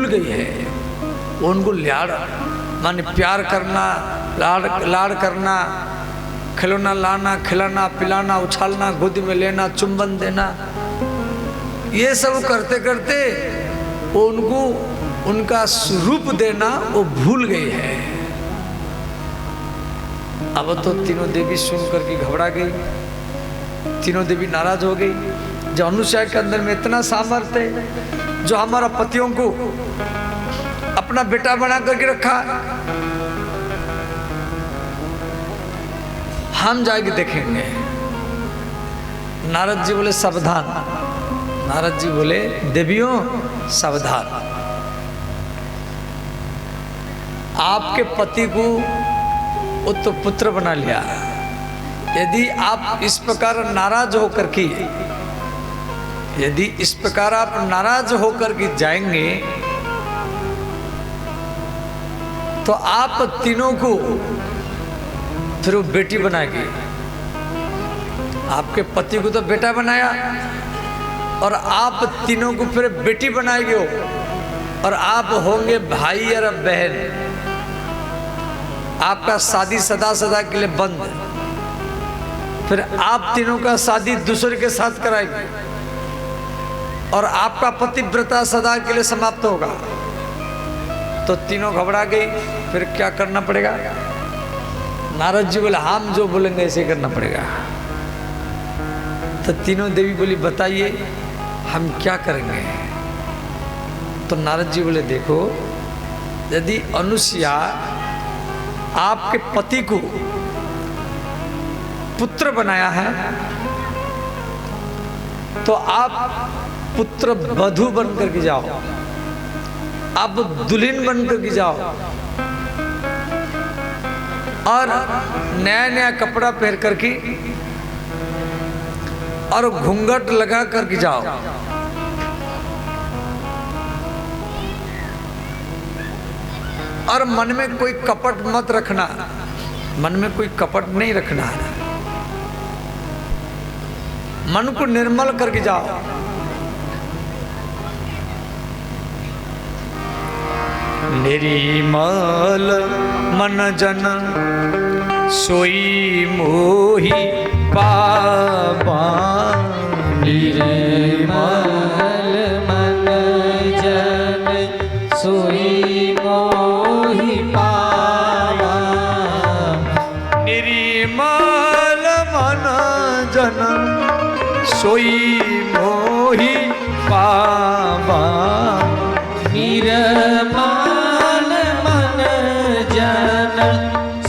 गई है। वो उनको लाड़ माने प्यार करना, लाड़ करना, खिलौना लाना, खिलाना पिलाना, उछालना, गोदी में लेना, चुंबन देना, ये सब करते करते वो उनको उनका स्वरूप देना वो भूल गई है। अब तो तीनों देवी सुनकर के घबरा गई, तीनों देवी नाराज हो गई। जो अनुसूया के अंदर में इतना सामर्थ्य है, जो हमारा पतियों को अपना बेटा बना करके रखा, हम जाके देखेंगे। नारद जी बोले सावधान, नारद जी बोले देवियों सावधान, आपके पति को वो तो पुत्र बना लिया, यदि आप इस प्रकार नाराज होकर के, यदि इस प्रकार आप नाराज होकर के जाएंगे तो आप तीनों को फिर वो बेटी बनाएगी। आपके पति को तो बेटा बनाया और आप तीनों को फिर बेटी बनाएगी हो, और आप होंगे भाई और बहन। आपका शादी सदा सदा के लिए बंद, फिर आप तीनों का शादी दूसरे के साथ कराएगी और आपका पतिव्रता सदा के लिए समाप्त होगा। तो तीनों घबरा गई, फिर क्या करना पड़ेगा? नारद जी बोले हम जो बोलेंगे ऐसे करना पड़ेगा। तो तीनों देवी बोली बताइए हम क्या करेंगे? तो नारद जी बोले देखो, यदि अनुसूया आपके पति को पुत्र बनाया है तो आप पुत्र वधू बन करके जाओ, आप दुल्हन बन करके जाओ और नया नया कपड़ा पहन करके और घूंघट लगा करके जाओ। और मन में कोई कपट मत रखना, मन में कोई कपट नहीं रखना है, मन को निर्मल करके जाओ। निर्मल मन जन सोई मोहि पावा, निर्मल मन जन सोई मोहि पावा, निर्मल मन जन सोई मोहि पावा, निर्मल मन जन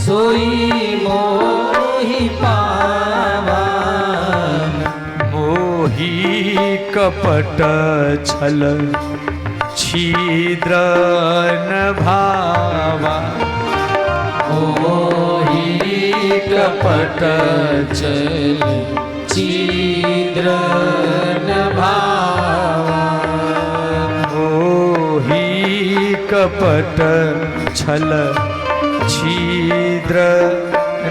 सोई मोहि पावा, मोहि कपट छल छिद्र न भावा, मोहि कपट छल छिद्र न भावा, मोहि कपट छल छिद्र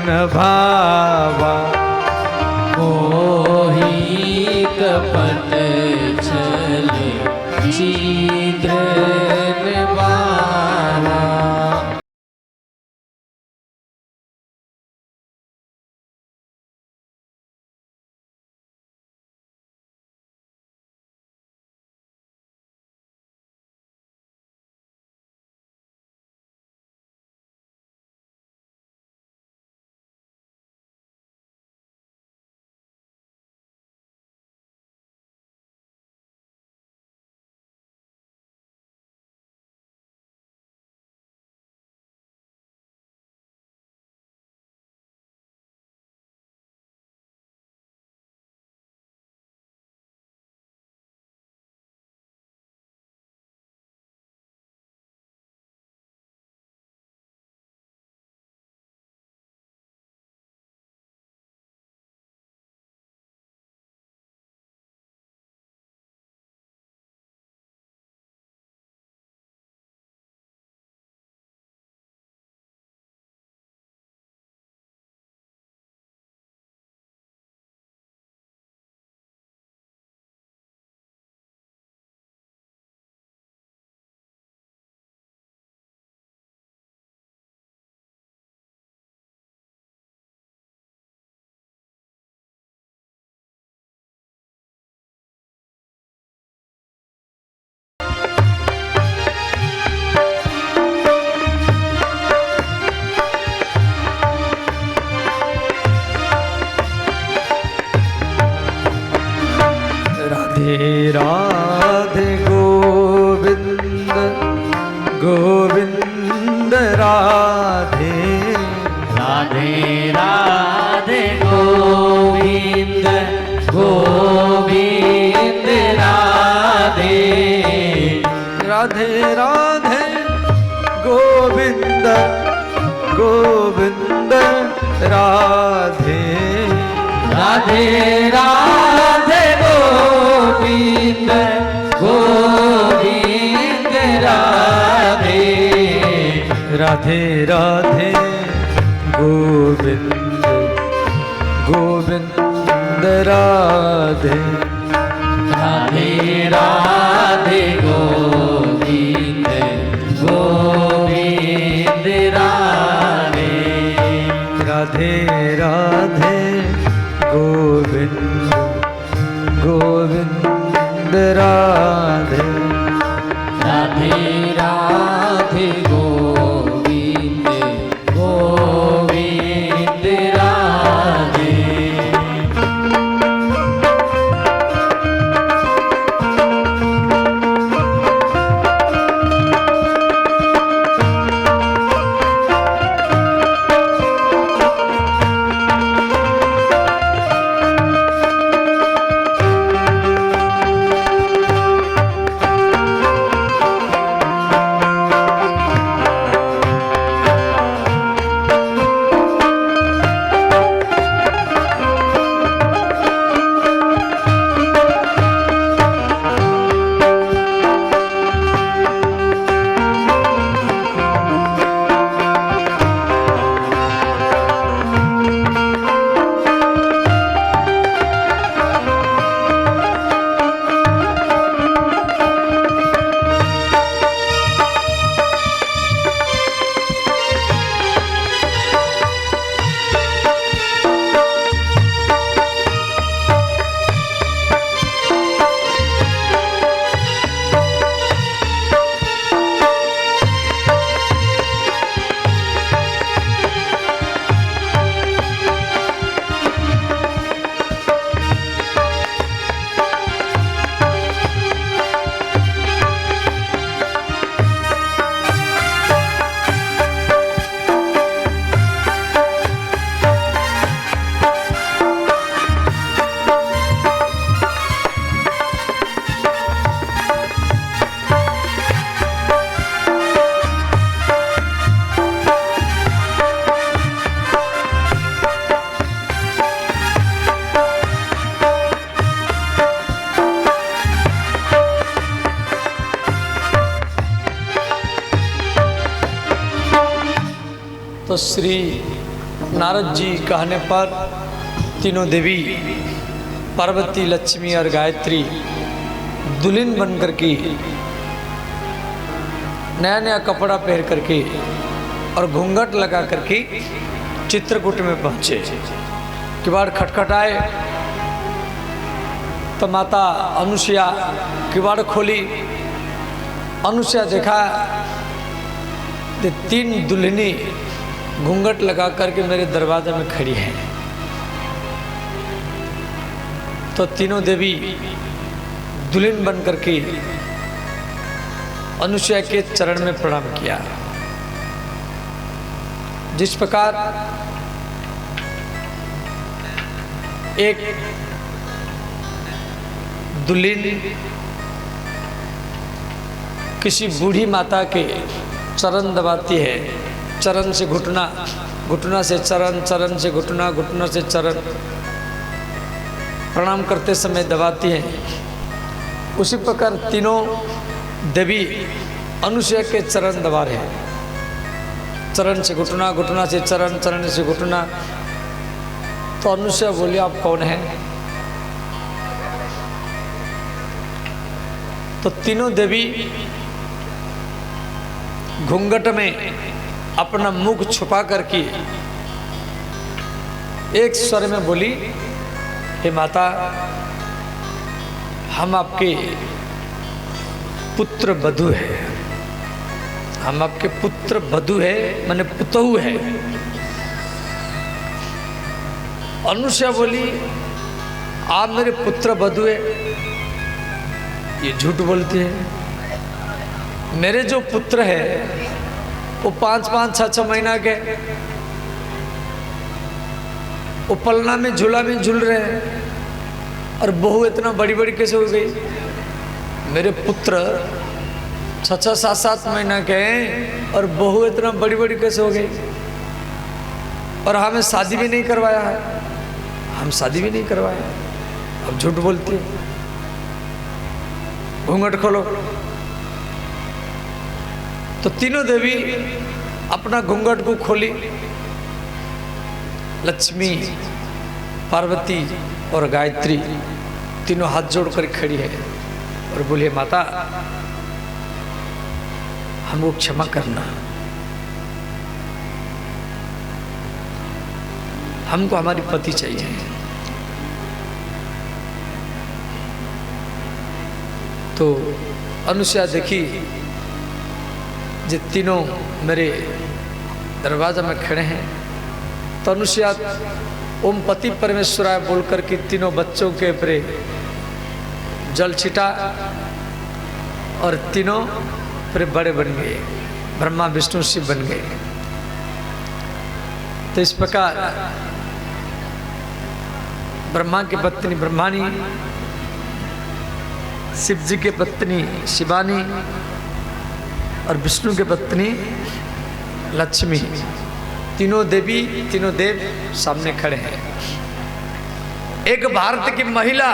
न भावा, मोहि कपट छल छिद्र न भावा। राधे गोविंद गोविंद राधे राधे राधे गोविंद गोविंद राधे राधे राधे गोविंद गोविंद राधे राधे राधे गोविंद गोविंद राधे राधे राधे गोविंद गोविंद राधे राधे राधे गोविंद गोविंद राधे राधे राधे गोविंद गोविंद राधे राधे राधे गोविंद गोविंद राधे तो श्री नारद जी कहने पर तीनों देवी पार्वती, लक्ष्मी और गायत्री दुल्हन बनकर के नया नया कपड़ा पहन करके और घूंघट लगा करके चित्रकूट में पहुँचे। किवाड़ खटखटाए तो माता अनुसुया किवाड़ खोली। अनुसुया देखा तो 3 दुल्हनी घूंघट लगा करके मेरे दरवाजे में खड़ी हैं। तो तीनों देवी दुल्हन बन करके अनुसुया के चरण में प्रणाम किया। जिस प्रकार एक दुल्हन किसी बूढ़ी माता के चरण दबाती है, चरण से घुटना, घुटना से चरण, चरण से घुटना, घुटना से चरण प्रणाम करते समय दबाती हैं, उसी प्रकार तीनों देवी अनुसुया के चरण दबा रहे हैं। चरण से घुटना, घुटना से चरण, चरण से घुटना। तो अनुसुया बोली, आप कौन हैं? तो तीनों देवी घूंघट में अपना मुख छुपा करके एक स्वर में बोली, हे माता, हम आपके पुत्र वधू है, हम आपके पुत्र वधू है, माने पुतहु है। अनुसुया बोली, आप मेरे पुत्र वधू है, ये झूठ बोलती है। मेरे जो पुत्र है वो 5-5, 6-6 महीना के, वो पलना में झूला में झूल रहे हैं, और बहू इतना बड़ी बड़ी कैसे हो गई। मेरे पुत्र 6-6, 7-7 महीना के हैं और बहू इतना बड़ी बड़ी कैसे हो गई। और हमें शादी भी नहीं करवाया है, हम शादी भी नहीं करवाया। अब झूठ बोलती है। घूंघट खोलो। तो तीनों देवी अपना घूंघट को खोली। लक्ष्मी, पार्वती और गायत्री तीनों हाथ जोड़कर खड़ी है और बोलिए, माता हमको क्षमा करना, हमको हमारी पति चाहिए। तो अनुसुईया देखी जो तीनों मेरे दरवाजा में खड़े हैं, तो अनुसुईया ओम पति परमेश्वराय बोलकर के तीनों बच्चों के ऊपर जल छिटा और तीनों फिर बड़े बन गए, ब्रह्मा विष्णु शिव बन गए। तो इस प्रकार ब्रह्मा की पत्नी ब्रह्मानी, शिव जी की पत्नी शिवानी और विष्णु की पत्नी लक्ष्मी, तीनों देवी तीनों देव सामने खड़े हैं। एक भारत की महिला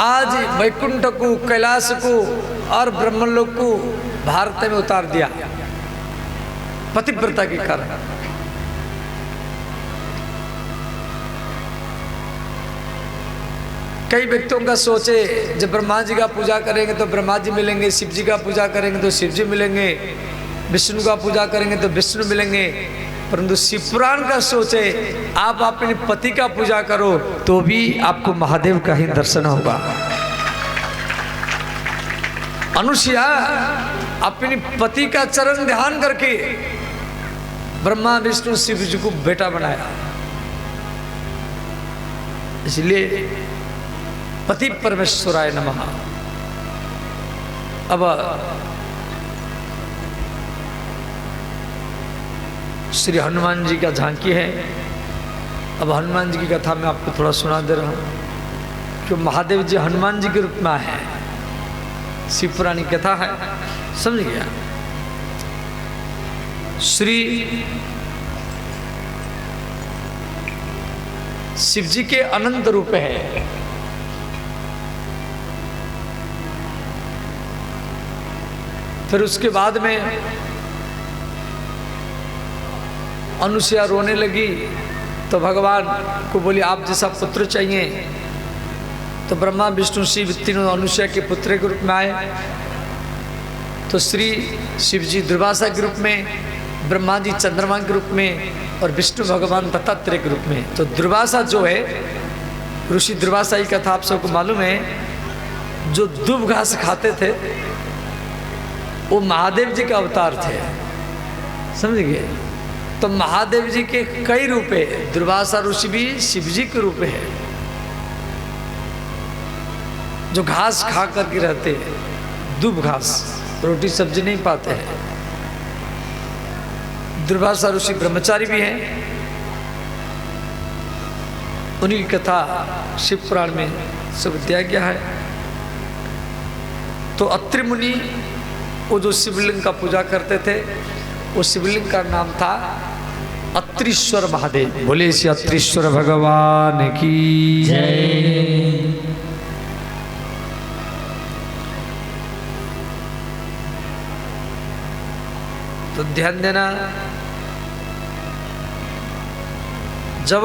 आज वैकुंठ को, कैलाश को और ब्रह्मलोक को भारत में उतार दिया पतिव्रता के कारण। कई व्यक्तियों का सोचे जब ब्रह्मा जी का पूजा करेंगे तो ब्रह्मा जी मिलेंगे, शिव जी का पूजा करेंगे तो शिव जी मिलेंगे, विष्णु का पूजा करेंगे तो विष्णु मिलेंगे। परंतु शिव पुराण का सोचे आप अपने पति का पूजा करो तो भी आपको महादेव का ही दर्शन होगा। अनुसुईया अपने पति का चरण ध्यान करके ब्रह्मा विष्णु शिव जी को बेटा बनाया। इसलिए पति परमेश्वराय नमः। अब श्री हनुमान जी का झांकी है। अब हनुमान जी की कथा मैं आपको थोड़ा सुना दे रहा हूँ। जो महादेव जी हनुमान जी के रूप में आए हैं, शिव पुरानी कथा है, समझ गया। श्री शिव जी के अनंत रूप है। फिर उसके बाद में अनुसुईया रोने लगी तो भगवान को बोली आप जैसा पुत्र चाहिए। तो ब्रह्मा विष्णु शिव तीनों अनुसुईया के पुत्र के रूप में आए। तो श्री शिव जी दुर्वासा के रूप में, ब्रह्मा जी चंद्रमा के रूप में और विष्णु भगवान दत्तात्रेय के रूप में। तो दुर्वासा जो है, ऋषि दुर्वासा की कथा आप सबको मालूम है, जो दूब घास खाते थे वो महादेव जी का अवतार थे, समझ गए। तो महादेव जी के कई रूप है, दुर्वासा ऋषि भी शिव जी के रूप है, जो घास खा करके रहते हैं, दूब घास, रोटी सब्जी नहीं पाते हैं। दुर्वासा ऋषि ब्रह्मचारी भी हैं, उन्हीं की कथा शिव पुराण में सब दिया गया है। तो अत्रि मुनि वो जो शिवलिंग का पूजा करते थे, वो शिवलिंग का नाम था अत्रीश्वर महादेव। बोले श्री अत्रीश्वर भगवान की जय। तो ध्यान देना, जब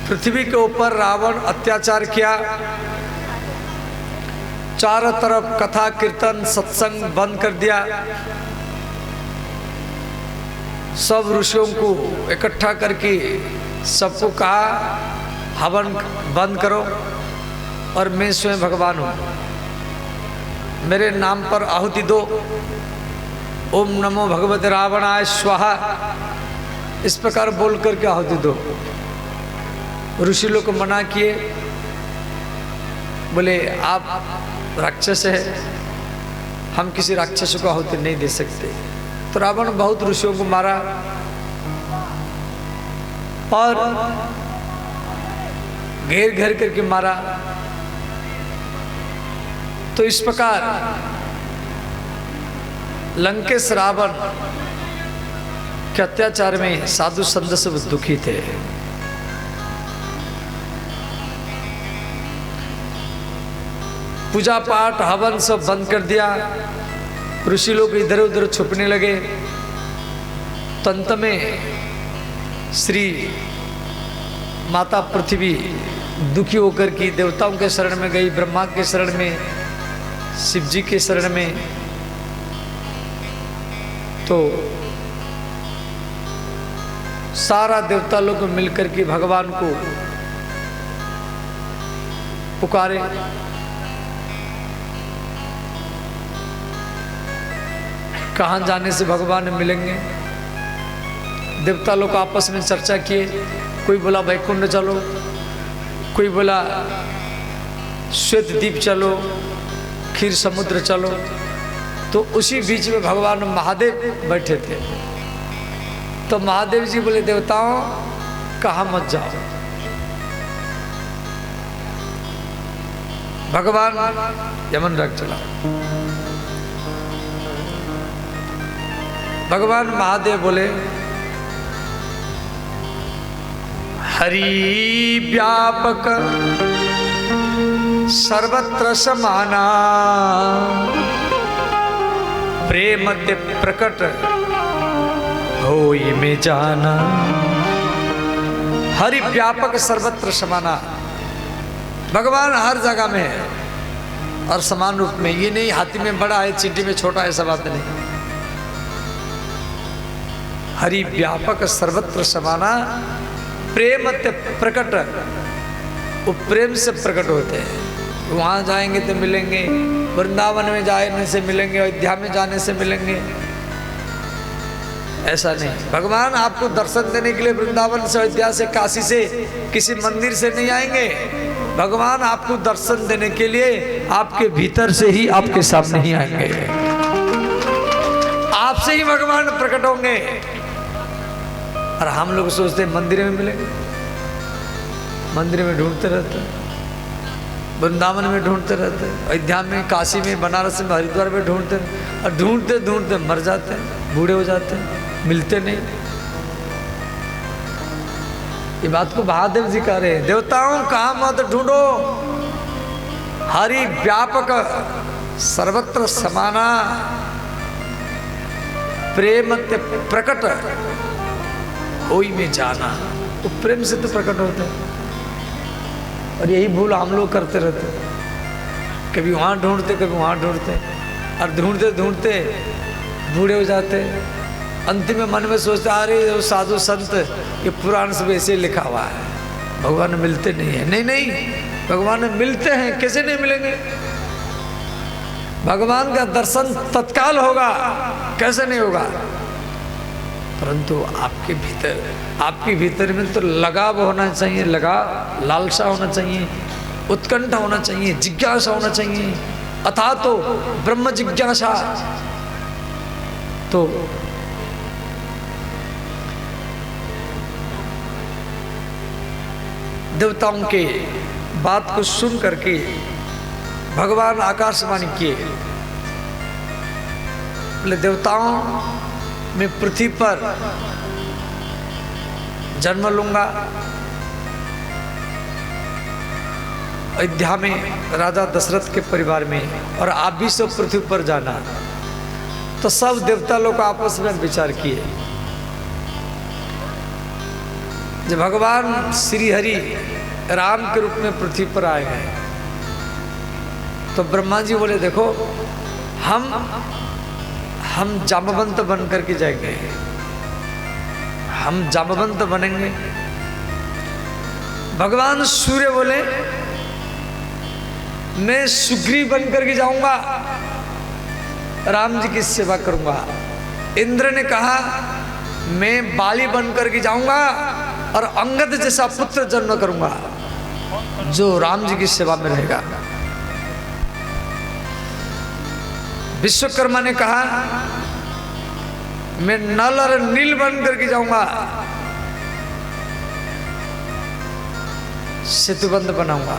पृथ्वी के ऊपर रावण अत्याचार किया, चारों तरफ कथा कीर्तन सत्संग बंद कर दिया, सब ऋषियों को इकट्ठा करके सबको कहा हवन बंद करो और मैं स्वयं भगवान हूँ, मेरे नाम पर आहुति दो। ओम नमो भगवते रावणाय स्वाहा। इस प्रकार बोल करके आहुति दो। ऋषि लोग को मना किए, बोले आप राक्षस है, हम किसी राक्षस को आहुति नहीं दे सकते। तो रावण बहुत ऋषियों को मारा और घेर घेर करके मारा। तो इस प्रकार लंकेश रावण के अत्याचार में साधु संत सब दुखी थे। पूजा पाठ हवन सब बंद कर दिया। ऋषि लोग इधर उधर छुपने लगे। तो अंत में श्री माता पृथ्वी दुखी होकर की देवताओं के शरण में गई, ब्रह्मा के शरण में, शिव जी के शरण में। तो सारा देवता लोग मिलकर के भगवान को पुकारे। कहाँ जाने से भगवान मिलेंगे। देवता लोग आपस में चर्चा किए। कोई बोला वैकुंठ चलो, कोई बोला श्वेत द्वीप चलो, क्षीर समुद्र चलो। तो उसी बीच में भगवान महादेव बैठे थे। तो महादेव जी बोले देवताओं कहाँ मत जाओ। भगवान यमन रख चला। भगवान महादेव बोले हरि व्यापक सर्वत्र समाना, प्रेम ते प्रकट होई में जाना। हरि व्यापक सर्वत्र समाना, भगवान हर जगह में है और समान रूप में। ये नहीं हाथी में बड़ा है चींटी में छोटा है, ऐसा बात नहीं। हरि व्यापक सर्वत्र समाना, प्रेम ते प्रकट, वो प्रेम से प्रकट होते हैं। वहाँ जाएंगे तो मिलेंगे, वृंदावन में जाने से मिलेंगे, अयोध्या में जाने से मिलेंगे, ऐसा नहीं। भगवान आपको दर्शन देने के लिए वृंदावन से, अयोध्या से, काशी से, किसी मंदिर से नहीं आएंगे। भगवान आपको दर्शन देने के लिए आपके भीतर से ही आपके सामने ही आएंगे। आपसे ही भगवान प्रकट होंगे। और हम लोग सोचते हैं मंदिर में मिलेंगे, मंदिर में ढूंढते रहते हैं, वृंदावन में ढूंढते रहते हैं, अयोध्या में, काशी में, बनारस में, हरिद्वार में ढूंढते हैं। और ढूंढते ढूंढते मर जाते हैं, बूढ़े हो जाते हैं, मिलते नहीं। ये बात को महादेव जी कह रहे हैं, देवताओं कहाँ मत ढूंढो, हरि व्यापक सर्वत्र समाना, प्रेम ते प्रकट होई में जाना। वो प्रेम से तो प्रकट होते हैं। और यही भूल हम लोग करते रहते, कभी वहाँ ढूंढते कभी वहाँ ढूंढते, और ढूंढते ढूंढते बूढ़े हो जाते। अंतिम में मन में सोचते अरे वो साधु संत ये पुराण सब ऐसे लिखा हुआ है, भगवान मिलते नहीं है। नहीं नहीं, भगवान मिलते हैं, कैसे नहीं मिलेंगे। भगवान का दर्शन तत्काल होगा, कैसे नहीं होगा। परंतु आपके भीतर, आपके भीतर में तो लगाव होना चाहिए, लालसा होना चाहिए, उत्कंठा होना चाहिए, जिज्ञासा होना चाहिए, अथा तो ब्रह्म जिज्ञासा। तो देवताओं के बात को सुन करके भगवान आकाशवाणी किए, बोले देवताओं मैं पृथ्वी पर जन्म लूंगा, अयोध्या में राजा दशरथ के परिवार में, और आप भी सब पृथ्वी पर जाना। तो सब देवता लोग आपस में विचार किए। जब भगवान श्री हरि राम के रूप में पृथ्वी पर आए हैं, तो ब्रह्मा जी बोले देखो हम जामवंत बन करके जाएंगे, हम जामवंत बनेंगे। भगवान सूर्य बोले मैं सुग्रीव बन करके जाऊंगा, राम जी की सेवा करूंगा। इंद्र ने कहा मैं बाली बन करके जाऊंगा और अंगद जैसा पुत्र जन्म करूंगा जो राम जी की सेवा में रहेगा। विश्वकर्मा ने कहा मैं नल और नील बन करके जाऊंगा, सेतुबंध बनाऊंगा।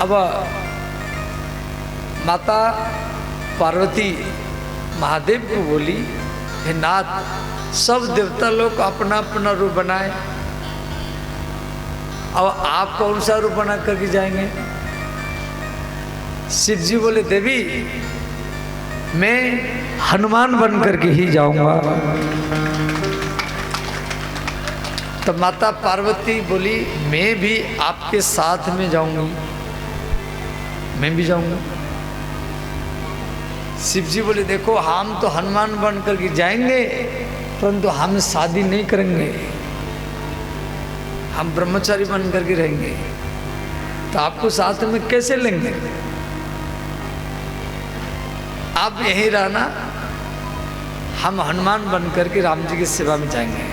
अब माता पार्वती महादेव को बोली, हे नाथ, सब देवता लोग अपना अपना रूप बनाए, अब आप कौन सा रूप बना करके जाएंगे? शिव जी बोले, देवी मैं हनुमान बन करके ही जाऊंगा। तो माता पार्वती बोली, मैं भी आपके साथ में जाऊंगी, मैं भी जाऊंगा। शिव जी बोले, देखो हम तो हनुमान बन करके जाएंगे, परंतु हम शादी नहीं करेंगे, हम ब्रह्मचारी बन करके रहेंगे, तो आपको साथ में कैसे लेंगे? आप यहीं रहना, हम हनुमान बन करके राम जी की सेवा में जाएंगे।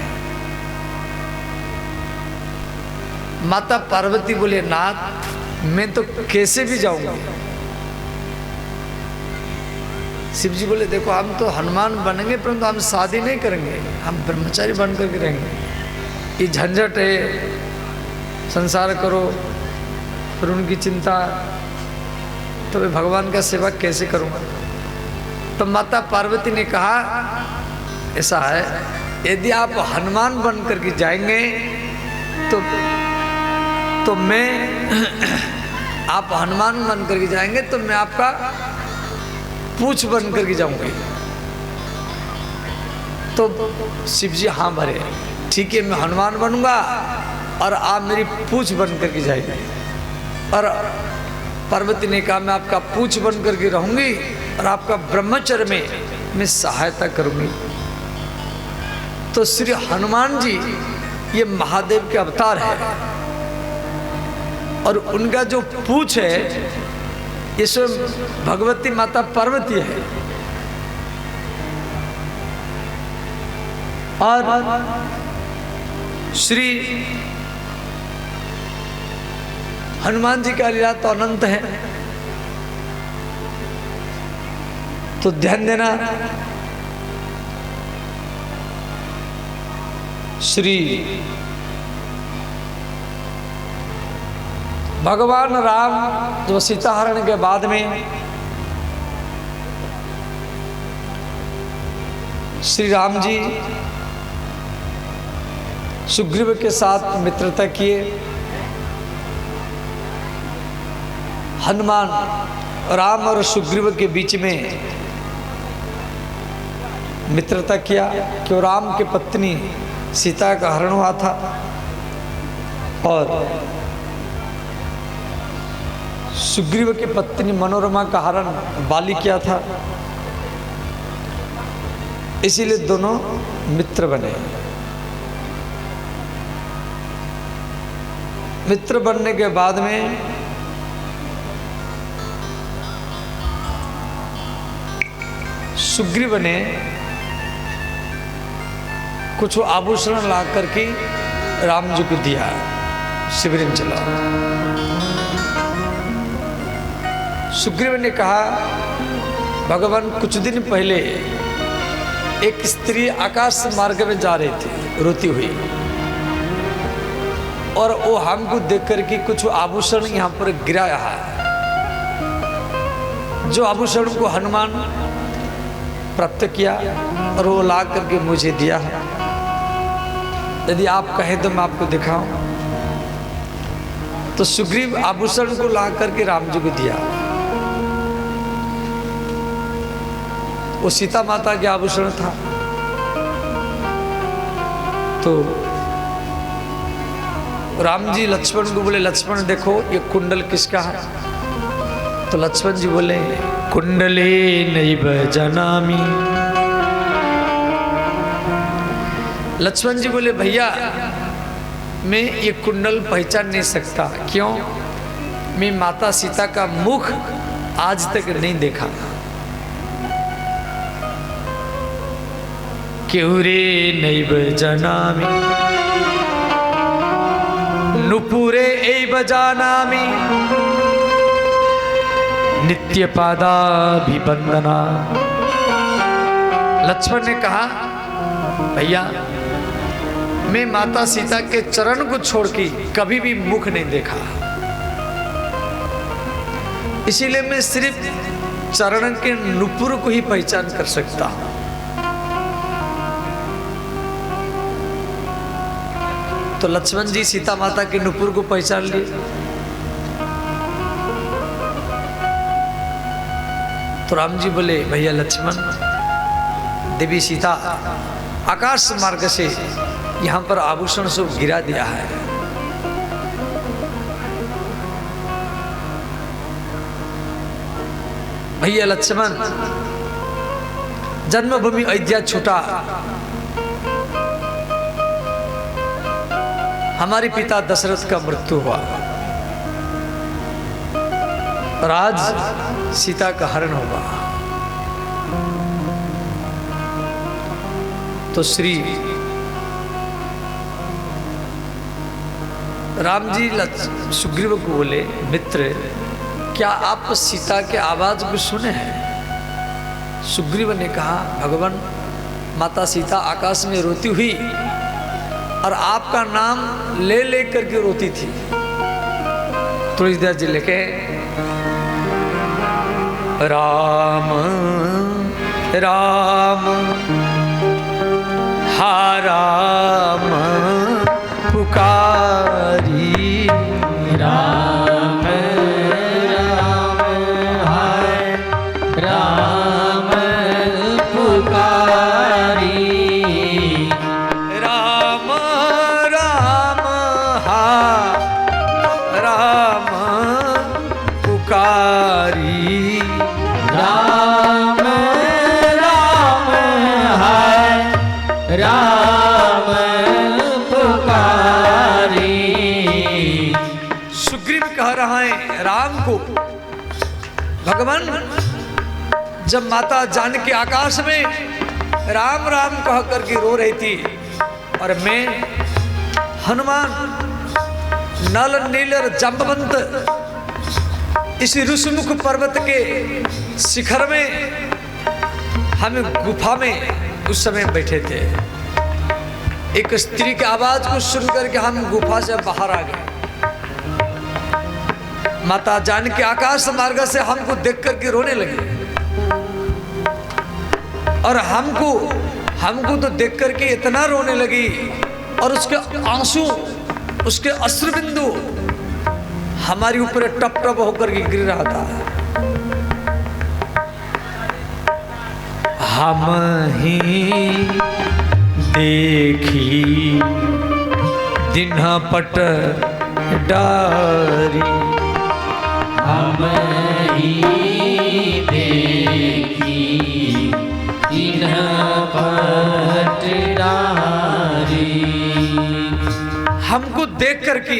माता पार्वती बोले, नाथ मैं तो कैसे भी जाऊंगा। शिव जी बोले, देखो हम तो हनुमान बनेंगे, परंतु हम शादी नहीं करेंगे, हम ब्रह्मचारी बन करके रहेंगे। ये झंझट है, संसार करो फिर उनकी चिंता, तो मैं भगवान का सेवा कैसे करूँगा? तो माता पार्वती ने कहा, ऐसा है, यदि आप हनुमान बन करके जाएंगे तो मैं आप हनुमान बन करके जाएंगे तो मैं आपका पूछ बन करके जाऊंगी। तो शिव जी हाँ भरे, ठीक है मैं हनुमान बनूंगा और आप मेरी पूछ बन करके जाएंगे। और पार्वती ने कहा, मैं आपका पूछ बन करके रहूंगी और आपका ब्रह्मचर्य में मैं सहायता करूंगी। तो श्री हनुमान जी ये महादेव के अवतार है और उनका जो पूछ है ये स्वयं भगवती माता पार्वती है। और श्री हनुमान जी का लीला तो अनंत है, तो ध्यान देना। श्री भगवान राम जो सीता हरण के बाद में श्री राम जी सुग्रीव के साथ मित्रता किए, हनुमान राम और सुग्रीव के बीच में मित्रता किया, क्यों राम की पत्नी सीता का हरण हुआ था और सुग्रीव की पत्नी मनोरमा का हरण बाली किया था, इसीलिए दोनों मित्र बने। मित्र बनने के बाद में सुग्रीव ने कुछ आभूषण ला करके राम जी को दिया, शिविर चला। सुग्रीव ने कहा, भगवान कुछ दिन पहले एक स्त्री आकाश मार्ग में जा रही थी रोती हुई, और वो हमको देख करके कुछ आभूषण यहाँ पर गिराया है, जो आभूषण को हनुमान प्राप्त किया और वो ला करके मुझे दिया है। यदि आप कहें तो मैं आपको दिखाऊं। तो सुग्रीव आभूषण को ला करके राम जी को दिया। वो सीता माता के आभूषण था। तो राम जी लक्ष्मण को बोले, लक्ष्मण देखो ये कुंडल किसका है? तो लक्ष्मण जी बोले, कुंडले नैव जानामि। लक्ष्मण जी बोले, भैया मैं ये कुंडल पहचान नहीं सकता। क्यों? मैं माता सीता का मुख आज तक नहीं देखा। केहुरे नैव जानामि नुपुरे एव जानामि नित्यपादाभिवंदना। लक्ष्मण ने कहा भैया मैं माता सीता के चरण को छोड़ के कभी भी मुख नहीं देखा, इसीलिए मैं सिर्फ चरण के नुपुर को ही पहचान कर सकता हूं। तो लक्ष्मण जी सीता माता के नुपुर को पहचान लिए। तो राम जी बोले भैया लक्ष्मण, देवी सीता आकाश मार्ग से यहां पर आभूषण सब गिरा दिया है। भैया लक्ष्मण, जन्मभूमि अयोध्या छूटा, हमारे पिता दशरथ का मृत्यु हुआ और आज सीता का हरण होगा। तो श्री राम जी सुग्रीव को बोले मित्र, क्या आप सीता के आवाज को सुने हैं? सुग्रीव ने कहा भगवान, माता सीता आकाश में रोती हुई और आपका नाम ले ले करके रोती थी। तुलसीदास जी लिखे राम राम हा राम पुकारी, राम राम हाय राम पुकारी, राम राम हा राम पुकारी, राम राम हाय राम पुकारी। सुग्रीव कह रहा है राम को, भगवान जब माता जानकी आकाश में राम राम कह करके रो रही थी और मैं हनुमान नल नील जम्बवंत इस ऋषिमुख पर्वत के शिखर में हम गुफा में उस समय बैठे थे। एक स्त्री की आवाज को सुनकर के हम गुफा से बाहर आ गए। माता जानकी आकाश मार्ग से हमको देख करके रोने लगी और हमको तो देख करके इतना रोने लगी और उसके आंसू, उसके अश्रुबिंदु हमारे ऊपर टप टप होकर के गिर रहा था। हम ही देखी दिन्हा पट डारी, हम ही देखी इन्ह पटडारी। हमको देख करके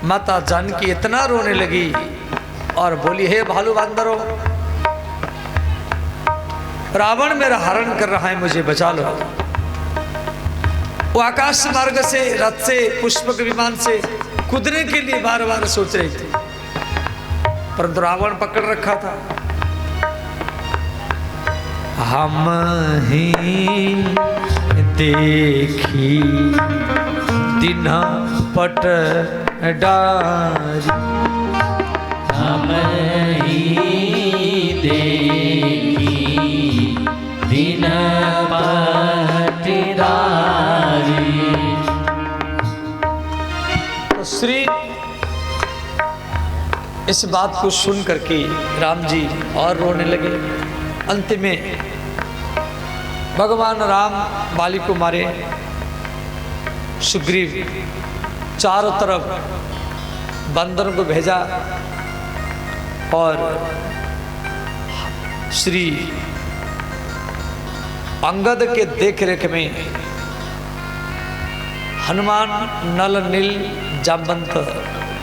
माता जानकी इतना रोने लगी और बोली हे भालू बांदरो, रावण मेरा हरण कर रहा है, मुझे बचा लो। वो आकाश मार्ग से रथ से पुष्पक विमान से कूदने के लिए बार बार सोच रही थी, परंतु रावण पकड़ रखा था। हम ही देखी दिन्हा पट डारी, हम ही देखी दिन पटडारी। तो श्री इस बात को सुन करके राम जी और रोने लगे। अंत में भगवान राम बाली को मारे, सुग्रीव चारों तरफ बंदरों को भेजा और श्री अंगद के देखरेख में हनुमान नल नील जामवंत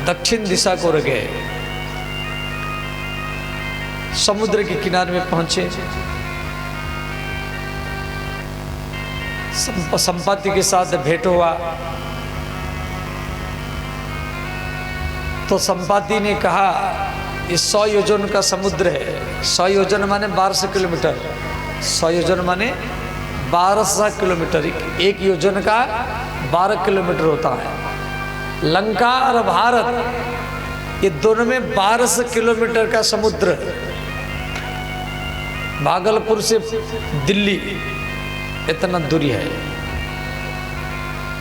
दक्षिण दिशा को रह गए। समुद्र के किनारे में पहुंचे संपत्ति के साथ भेंट हुआ तो संपत्ति ने कहा ये 100 योजन का समुद्र है। 100 योजन माने 1200 किलोमीटर। 100 योजन माने 1200 किलोमीटर। एक योजन का 12 किलोमीटर होता है। लंका और भारत ये दोनों में 1200 किलोमीटर का समुद्र। भागलपुर से दिल्ली इतना दूरी है,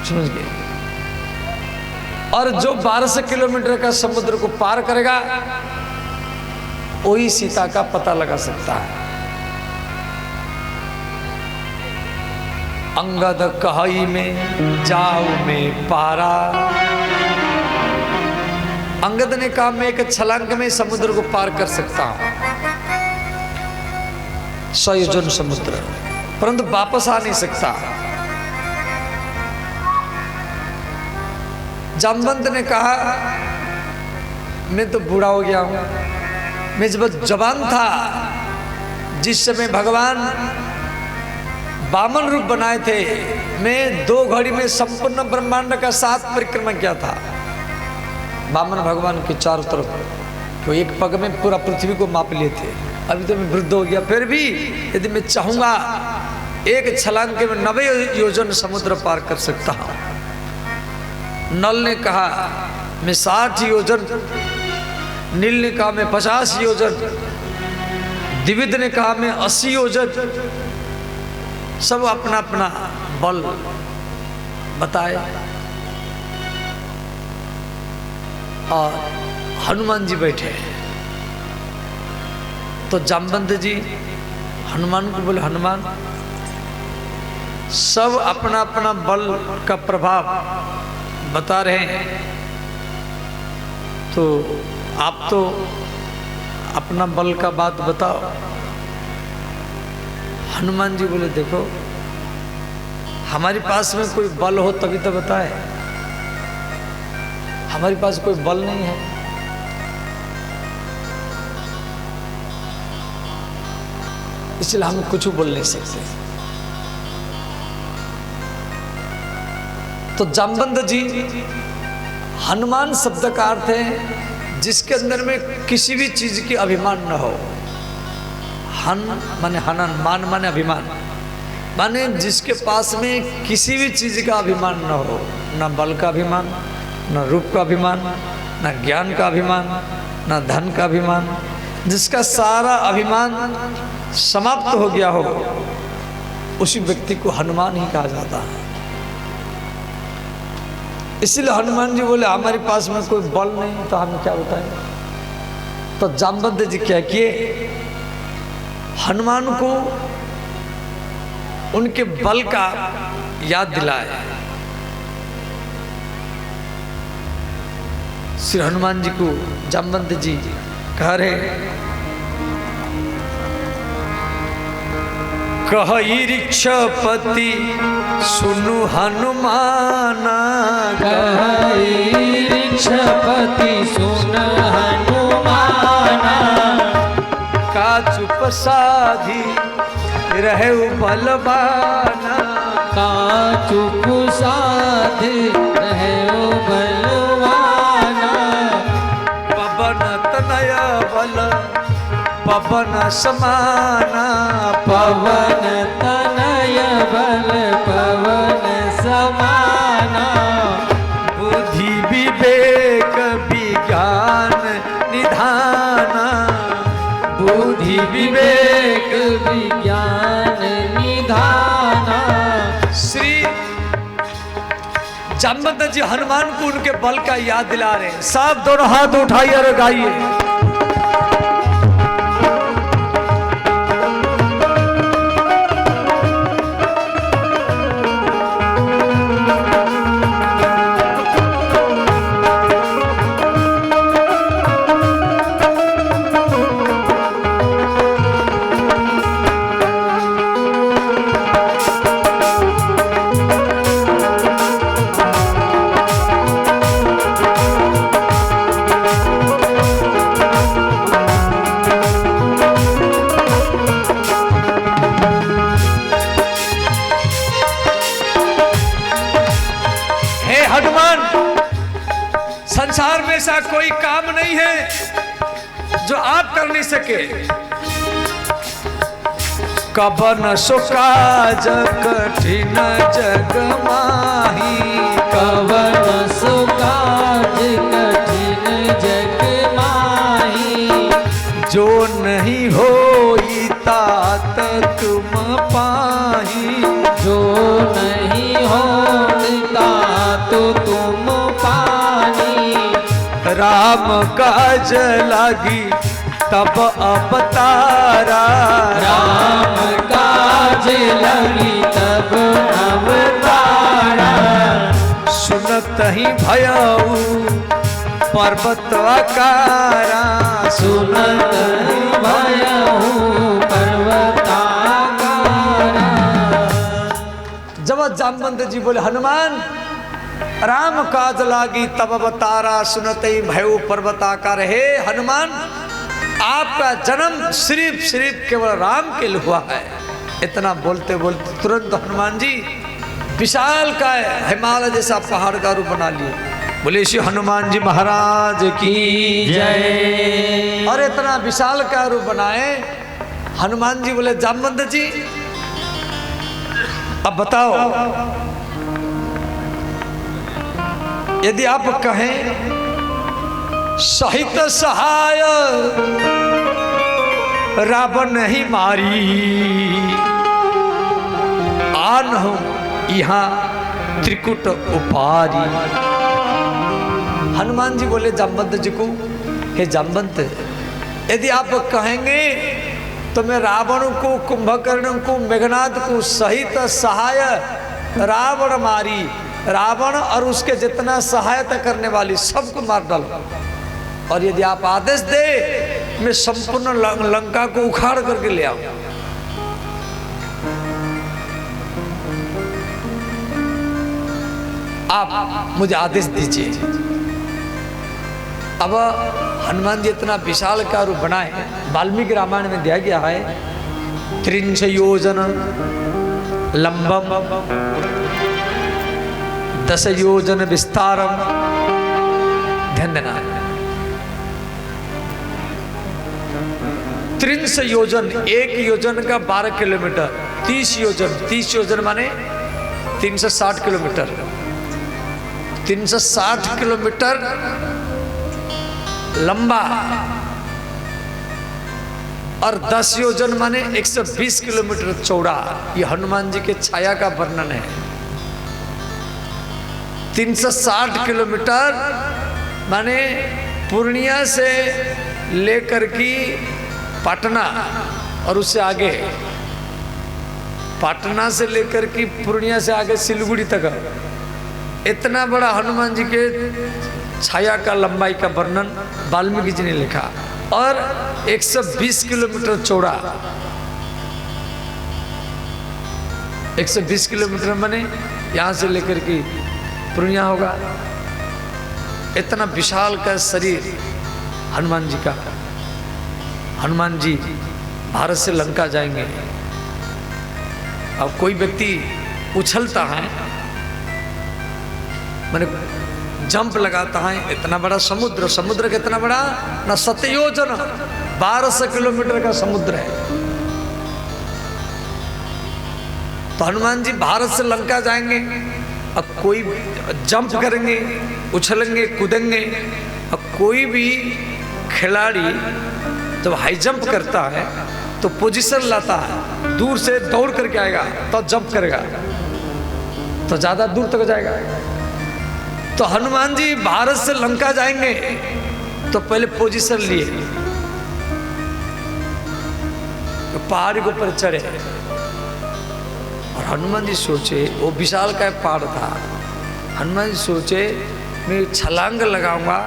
समझ गए। और जो 1200 किलोमीटर का समुद्र को पार करेगा वही सीता का पता लगा सकता है। अंगद कहई में जाऊ में पारा। अंगद ने कहा मैं एक छलांग में समुद्र को पार कर सकता हूं, 100 योजन समुद्र, परंतु वापस आ नहीं सकता। जामवंत ने कहा मैं तो बूढ़ा हो गया हूं, मैं जब जवान था जिस समय भगवान वामन रूप बनाए थे, मैं 2 घड़ी में संपूर्ण ब्रह्मांड का 7 परिक्रमा किया था। वामन भगवान के चारों तरफ तो एक पग में पूरा पृथ्वी को माप लिए थे। अभी तो मैं वृद्ध हो गया, फिर भी यदि मैं चाहूंगा एक छलांग के में 90 योजन समुद्र पार कर सकता हूं। नल ने कहा मैं 60 योजन, नील ने कहा मैं 50 योजन, द्विविद ने कहा मैं 80 योजन। सब अपना अपना बल बताए और हनुमान जी बैठे। तो जामवंत जी हनुमान को बोले हनुमान, सब अपना अपना बल का प्रभाव बता रहे हैं, तो आप तो अपना बल का बात बताओ। हनुमान जी बोले देखो हमारे पास में कोई बल हो तभी तो बताए, हमारे पास कोई बल नहीं है। इसलिए हम कुछ बोल नहीं सकते। तो जामवंत जी, हनुमान शब्द का अर्थ है जिसके अंदर में किसी भी चीज की अभिमान न हो। हन माने हनन, मान माने अभिमान, माने जिसके पास में किसी भी चीज का अभिमान न हो, न बल का अभिमान, न रूप का अभिमान, न ज्ञान का अभिमान, न धन का अभिमान, जिसका सारा अभिमान समाप्त हो गया हो, उसी व्यक्ति को हनुमान ही कहा जाता है। इसलिए हनुमान जी बोले हमारे पास में कोई बल नहीं, तो हमें क्या बताएं। तो जामवंत जी क्या किए, हनुमान को उनके बल का याद दिलाए। श्री हनुमान जी को जामवंत जी कह रहे, कहि ऋक्षपति सुनु हनुमाना, कहि ऋक्षपति सुन हनुमाना, का चुप साधी रहे बलवाना, का चुप साधी रहे बलवाना, पवन तनय बल पवन समाना, पवन तनय बल पवन समाना, बुद्धि विवेक विज्ञान निधाना, बुद्धि विवेक विज्ञान निधाना। श्री जामवंत जी हनुमान को उनके बल का याद दिला रहे हैं। सब दोनों हाथ उठाइए और गाइए। हनुमान, संसार में ऐसा कोई काम नहीं है जो आप कर नहीं सके। कबन सो काज कठिन जग माही, कवन सो काज कठिन जग माही, जो नहीं होई तात तुम पाही, जो नहीं होता तो तुम पानी। राम काज लागी तब अवतारा, राम काज लगी तब अवतारा, सुनत ही भयऊ पर्वत आकारा, सुनत भयहु पर्वताकारा। जब जामवंत जी बोले हनुमान राम काज लागी तब अवतारा, सुनत ही भयऊ पर्वताकार। हे हनुमान, आपका जन्म सिर्फ केवल राम के लिए हुआ है। इतना बोलते बोलते तुरंत हनुमान जी विशाल का हिमालय जैसा पहाड़ का रूप बना लिए। बोले श्री हनुमान जी महाराज की जय। और इतना विशाल का रूप बनाए। हनुमान जी बोले जामवंत जी अब बताओ, यदि आप कहें सहित सहाय रावण ही मारी, आन हूं यहाँ त्रिकुट उपारी। हनुमान जी बोले जामवंत जी को, हे जामवंत, यदि आप कहेंगे तो मैं रावण को, कुंभकर्ण को, मेघनाद को सहित सहाय रावण मारी, रावण और उसके जितना सहायता करने वाली सबको मार डालो। और यदि आप आदेश दे मैं संपूर्ण लंका को उखाड़ करके ले आऊं। आप मुझे आदेश दीजिए। अब हनुमान जी इतना विशाल का रूप बनाए। वाल्मीकि रामायण में दिया गया है 300 योजन लंबम 10 योजन विस्तारम। ध्यान देना, 300 योजन, एक योजन का 12 किलोमीटर, 30 योजन, 30 योजन माने 360 किलोमीटर, 360 किलोमीटर लंबा, और 10 योजन माने 120 किलोमीटर चौड़ा। ये हनुमान जी के छाया का वर्णन है। 360 किलोमीटर माने पूर्णिया से लेकर की पटना और उससे आगे, पटना से लेकर की पूर्णिया से आगे सिलीगुड़ी तक, इतना बड़ा हनुमान जी के छाया का लंबाई का वर्णन वाल्मीकि जी ने लिखा। और 120 किलोमीटर चौड़ा, 120 किलोमीटर माने यहाँ से लेकर की पूर्णिया होगा। इतना विशाल का शरीर हनुमान जी का। हनुमान जी भारत से लंका जाएंगे। अब कोई व्यक्ति उछलता है, माने जंप लगाता है, इतना बड़ा समुद्र, समुद्र कितना बड़ा ना, 7 योजन 1200 किलोमीटर का समुद्र है। तो हनुमान जी भारत से लंका जाएंगे। अब कोई जंप करेंगे, उछलेंगे, कूदेंगे। अब कोई भी खिलाड़ी जब हाई जंप करता है तो पोजीशन लाता है, दूर से दौड़ करके आएगा तो जंप करेगा तो ज्यादा दूर तक जाएगा। तो हनुमान जी भारत से लंका जाएंगे तो पहले पोजीशन लिए, तो पहाड़ के ऊपर चढ़े। और हनुमान जी सोचे, वो विशाल का पहाड़ था, हनुमान जी सोचे मैं छलांग लगाऊंगा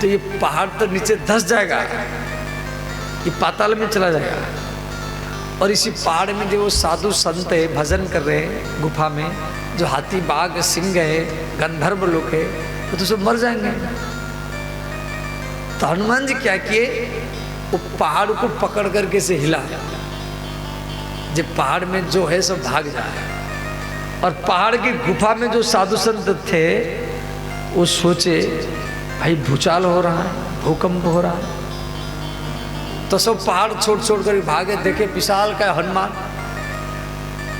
तो ये पहाड़ तो नीचे धंस जाएगा, ये पाताल में चला जाएगा। और इसी पहाड़ में जो साधु संत है भजन कर रहे हैं गुफा में, जो हाथी बाघ सिंह है गंधर्व लोग है, तो सब मर जाएंगे। तो हनुमान जी क्या किए, वो पहाड़ को पकड़ करके से हिला, जब पहाड़ में जो है सब भाग जाए। और पहाड़ की गुफा में जो साधु संत थे वो सोचे भाई भूचाल हो रहा है, भूकंप हो रहा है, तो सब पहाड़ छोड़ छोड़ कर भागे, देखे विशाल का हनुमान।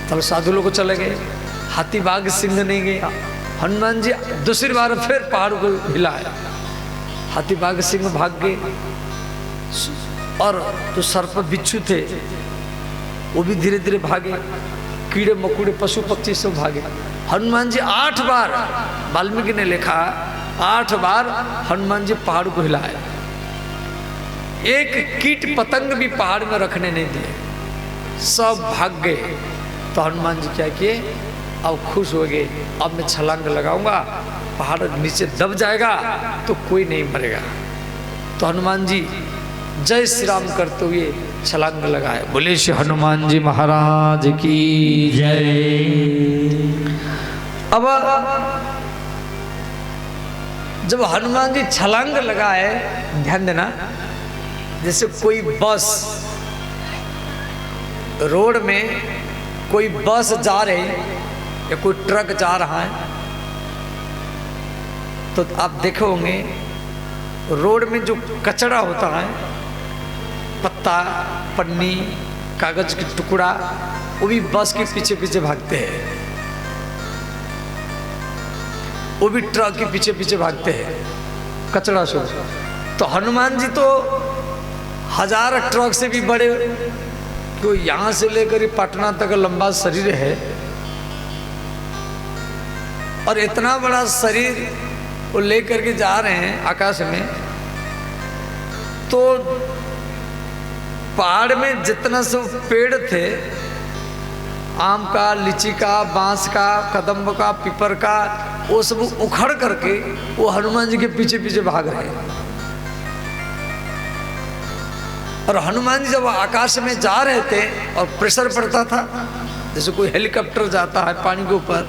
तब साधु लोग चले गए, हाथी बाघ सिंह नहीं गया। हनुमान जी दूसरी बार फिर पहाड़ को हिलाया, हाथी बाघ सिंह भाग गए, और जो सर्प बिच्छू थे वो भी धीरे धीरे भागे, कीड़े मकोड़े पशु पक्षी सब भागे। हनुमान जी 8 बार, वाल्मीकि ने लिखा 8 बार हनुमान जी पहाड़ को हिलाए, एक कीट पतंग भी पहाड़ में रखने नहीं दिए, सब भाग गए। तो हनुमान जी क्या किए, अब खुश हो गए, अब मैं छलांग लगाऊंगा, पहाड़ नीचे दब जाएगा तो कोई नहीं मरेगा। तो हनुमान जी जय श्री राम करते हुए छलांग लगाए। बोले श्री हनुमान जी महाराज की जय। अब जब हनुमान जी छलांग लगाए, ध्यान देना, जैसे कोई बस रोड में कोई बस जा रही या कोई ट्रक जा रहा है, तो आप देखे होंगे रोड में जो कचरा होता है, पत्ता, पन्नी, कागज की टुकड़ा, वो भी बस के पीछे पीछे भागते हैं, वो भी ट्रक के पीछे पीछे भागते हैं कचरा से। तो हनुमान जी तो 1000 ट्रक से भी बड़े, क्यों यहाँ से लेकर पटना तक लंबा शरीर है, और इतना बड़ा शरीर वो लेकर के जा रहे हैं आकाश में। तो पहाड़ में जितना सब पेड़ थे, आम का, लीची का, बांस का, कदम्ब का, पीपर का, वो सब उखड़ करके वो हनुमान जी के पीछे पीछे भाग रहे हैं। और हनुमान जी जब आकाश में जा रहे थे और प्रेशर पड़ता था, जैसे कोई हेलीकॉप्टर जाता है पानी के ऊपर,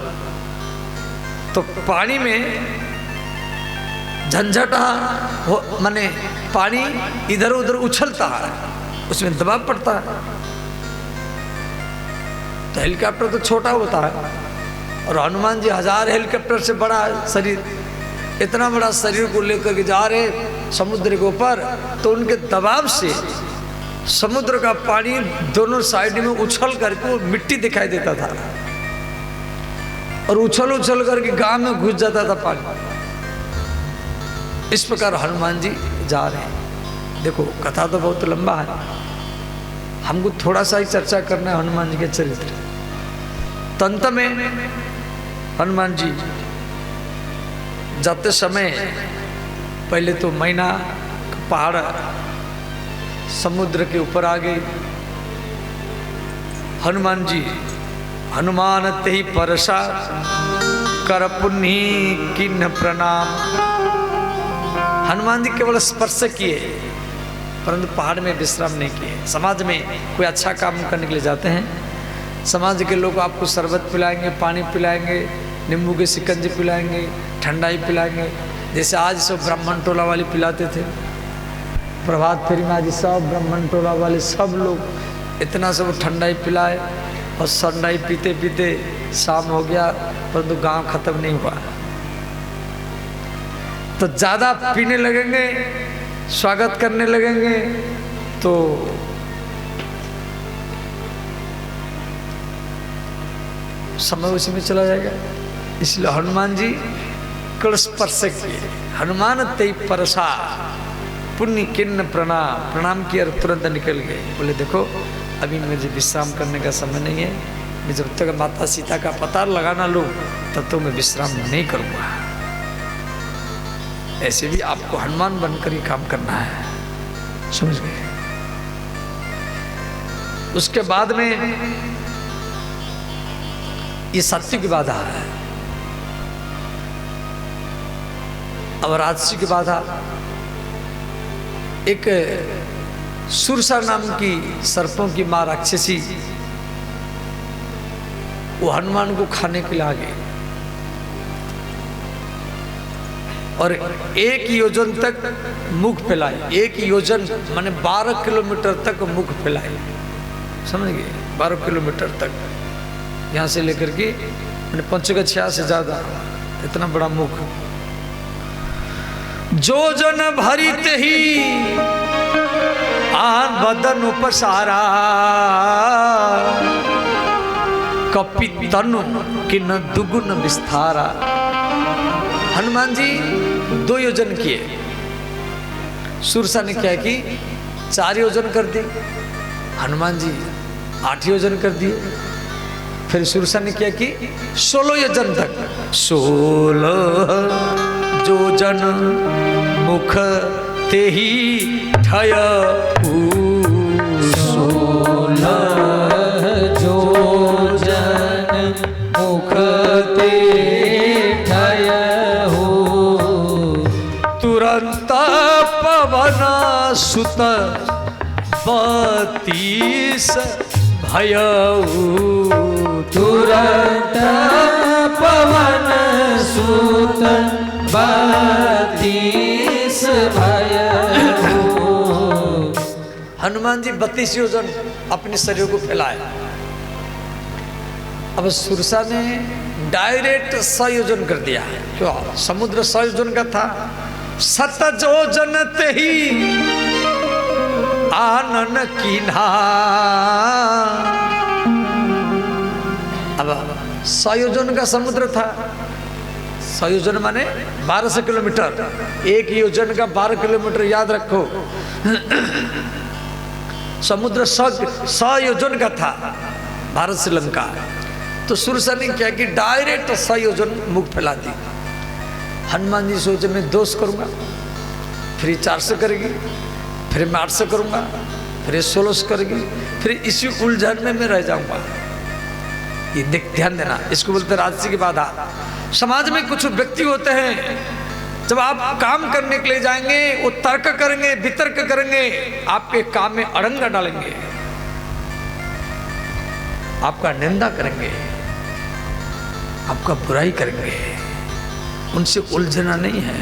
तो पानी में झंझटा हो, माने पानी इधर उधर उछलता है, उसमें दबाव पड़ता है। तो हेलीकॉप्टर तो छोटा होता है, और हनुमान जी 1000 हेलीकॉप्टर से बड़ा शरीर, इतना बड़ा शरीर को लेकर के जा रहे समुद्र के ऊपर, तो उनके दबाव से समुद्र का पानी दोनों साइड में उछल करके मिट्टी दिखाई देता था, और उछल उछल करके गांव में घुस जाता था पानी। इस प्रकार हनुमान जी जा रहे हैं। देखो कथा तो बहुत लंबा है, हमको थोड़ा सा ही चर्चा करना है हनुमान जी के चरित्र। तंत्र में हनुमान जी जाते समय पहले तो मैना पहाड़ समुद्र के ऊपर आ गई। हनुमान जी हनुमान ते ही परसा कर पुण्य किन्न प्रणाम। हनुमान जी केवल स्पर्श किए, परंतु पहाड़ में विश्राम नहीं किए। समाज में कोई अच्छा काम करने के लिए जाते हैं, समाज के लोग आपको शरबत पिलाएंगे, पानी पिलाएंगे, नींबू के शिकंजी पिलाएंगे, ठंडाई पिलाएंगे। जैसे आज सब ब्राह्मण टोला वाले पिलाते थे, प्रभात फेरी में आज सब ब्राह्मण टोला वाले सब लोग इतना सब ठंडाई पिलाए, और ठंडाई पीते पीते शाम हो गया, परंतु गांव खत्म नहीं हुआ। तो ज़्यादा पीने लगेंगे, स्वागत करने लगेंगे, तो समय उसी में चला जाएगा। इसलिए हनुमान जी कल स्पर्श किए। हनुमान ते परसा पुण्य किन्न प्रणाम, प्रणाम किया और तुरंत निकल गए। बोले देखो अभी मुझे विश्राम करने का समय नहीं है, मैं जब तक माता सीता का पता लगाना लूँ तब तो मैं विश्राम नहीं करूँगा। ऐसे भी आपको हनुमान बनकर ही काम करना है, समझ गए। उसके बाद में ये सत्य की बाधा है, अब राजसी की बाधा। एक सुरसा नाम की सर्पों की मां राक्षसी, वो हनुमान को खाने के लिए आ गई, और 1 योजन तक मुख फैलाई। 1 योजन माने 12 किलोमीटर तक मुख फैलाई, समझ गए। 12 किलोमीटर तक, यहाँ से लेकर के मैंने पंचगछिया से ज़्यादा, इतना बड़ा मुख। जो जन भरित ही आन बदन उपसारा कपि तनु किन दुगुन विस्तारा। हनुमान जी 2 योजन किए, सुरसा ने क्या कि 4 योजन कर दी, हनुमान जी 8 योजन कर दिए। फिर सुरसा ने क्या कि 16 योजन तक, 16 योजन मुख ते ही ठय 16 योजन मुख ते ठय हो। तुरंत पवन सुत 32 भयऊ। तुरंत पवन सुत 32 भयऊ। हनुमान जी 32 योजन अपने शरीर को फैलाए। अब सुरसा ने डायरेक्ट 100 योजन कर दिया। क्यों? समुद्र 100 योजन का था। 7 योजन ते ही आनन कीन्हा। अब 100 योजन का समुद्र था। 100 योजन माने 1200 किलोमीटर। 1 योजन का 12 किलोमीटर, याद रखो। समुद्र 100 योजन का था, भारत श्रीलंका। तो सुरसा ने क्या कि डायरेक्ट 100 योजन मुख फैला दी। हनुमान जी सोचे मैं 200 करूंगा, फिर 400 करेगी, फिर मैं 800 करूंगा, फिर 1600 करेगी, फिर इसी उलझन में मैं रह जाऊंगा। ये देख, ध्यान देना, इसको बोलते राजसी की बाधा। समाज में कुछ व्यक्ति होते हैं, जब आप काम करने के लिए जाएंगे वो तर्क करेंगे, वितर्क करेंगे, आपके काम में अड़ंगा डालेंगे, आपका निंदा करेंगे, आपका बुराई करेंगे। उनसे उलझना नहीं है।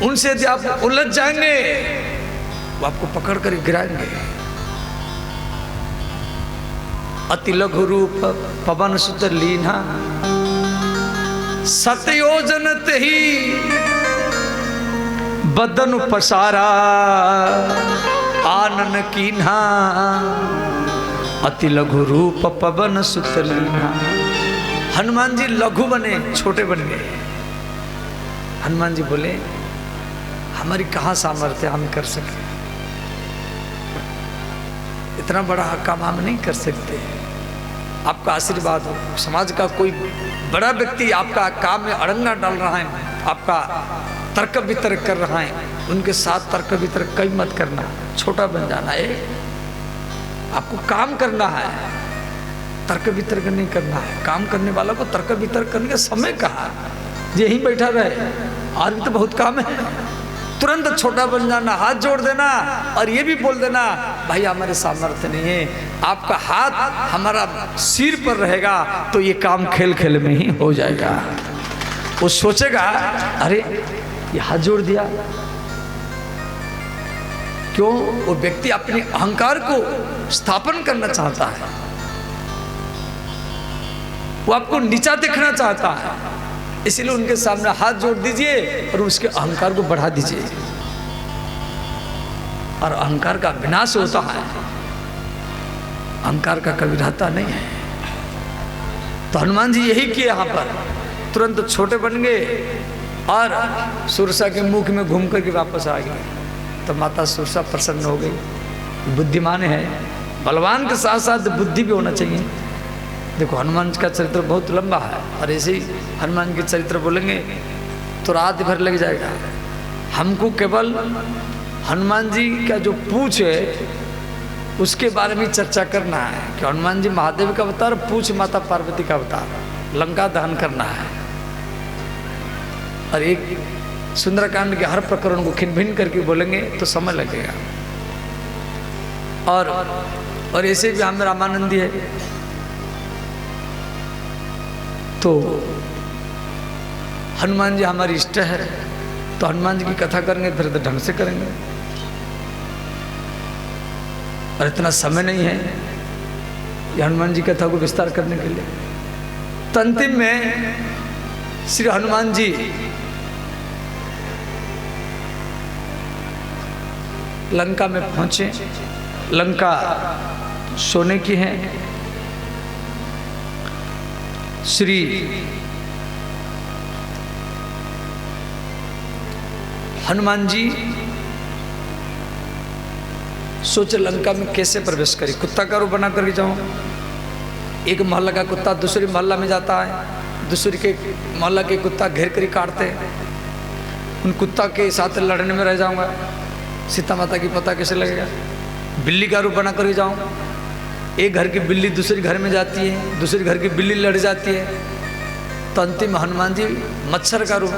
उनसे यदि आप उलझ जाएंगे वो आपको पकड़ कर गिराएंगे। अति लघु रूप पवन सुत लीना, 7 योजन ते ही बदन पसारा आनन कीन्हा। अति लघु रूप पवन सुत लीना। हनुमान जी लघु बने, छोटे बन गए। हनुमान जी बोले हमारी कहाँ सामर्थ्य हम कर सके, इतना बड़ा काम हम नहीं कर सकते। आपका आशीर्वाद हो। समाज का कोई बड़ा व्यक्ति आपका काम में अड़ंगा डाल रहा है, आपका तर्क वितर्क कर रहा है, उनके साथ तर्क वितर्क कहीं मत करना, छोटा बन जाना है। आपको काम करना है, तर्क वितर्क नहीं करना है। काम करने वाला को तर्क वितर्क करने का समय कहाँ, यहीं बैठा रहे, और भी तो बहुत काम है। तुरंत छोटा बन जाना, हाथ जोड़ देना और ये भी बोल देना भाई हमारे सामर्थ्य नहीं है। आपका हाथ हमारा सिर पर रहेगा तो ये काम खेल खेल में ही हो जाएगा। वो सोचेगा अरे ये हाथ जोड़ दिया क्यों? वो व्यक्ति अपने अहंकार को स्थापन करना चाहता है, वो आपको नीचा दिखना चाहता है, इसलिए उनके सामने हाथ जोड़ दीजिए और उसके अहंकार को बढ़ा दीजिए। और अहंकार का विनाश होता है, अहंकार का कभी रहता नहीं है। तो हनुमान जी यही किए, यहाँ पर तुरंत छोटे बन गए और सुरसा के मुख में घूम करके वापस आ गए। तो माता सुरसा प्रसन्न हो गई। बुद्धिमान है, बलवान के साथ साथ बुद्धि भी होना चाहिए। देखो हनुमान जी का चरित्र बहुत लंबा है और ऐसे ही हनुमान के चरित्र बोलेंगे तो रात भर लग जाएगा। हमको केवल हनुमान जी का जो पूछ है उसके बारे में चर्चा करना है कि हनुमान जी महादेव का अवतार, पूछ माता पार्वती का अवतार, लंका दहन करना है। और एक सुंदरकांड के हर प्रकरण को खिन भिन करके बोलेंगे तो समय लगेगा। और ऐसे भी हमें रामानंदी है तो हनुमान जी हमारी इष्ट है, तो हनुमान जी की कथा करेंगे फिर तो ढंग से करेंगे। और इतना समय नहीं है ये हनुमान जी कथा को विस्तार करने के लिए। तो अंतिम में श्री हनुमान जी लंका में पहुंचे। लंका सोने की है। श्री हनुमान जी सोचे लंका में कैसे प्रवेश करी, कुत्ता का रूप बना करके जाऊं। एक मोहल्ला का कुत्ता दूसरी मोहल्ला में जाता है, दूसरी के मोहल्ला के कुत्ता घेर कर काटते हैं, उन कुत्ता के साथ लड़ने में रह जाऊंगा। सीता माता की पता कैसे लगेगा। बिल्ली का रूप बना करके जाऊं। एक घर की बिल्ली दूसरे घर में जाती है, दूसरे घर की बिल्ली लड़ जाती है, तो अंतिम हनुमान जी मच्छर का रूप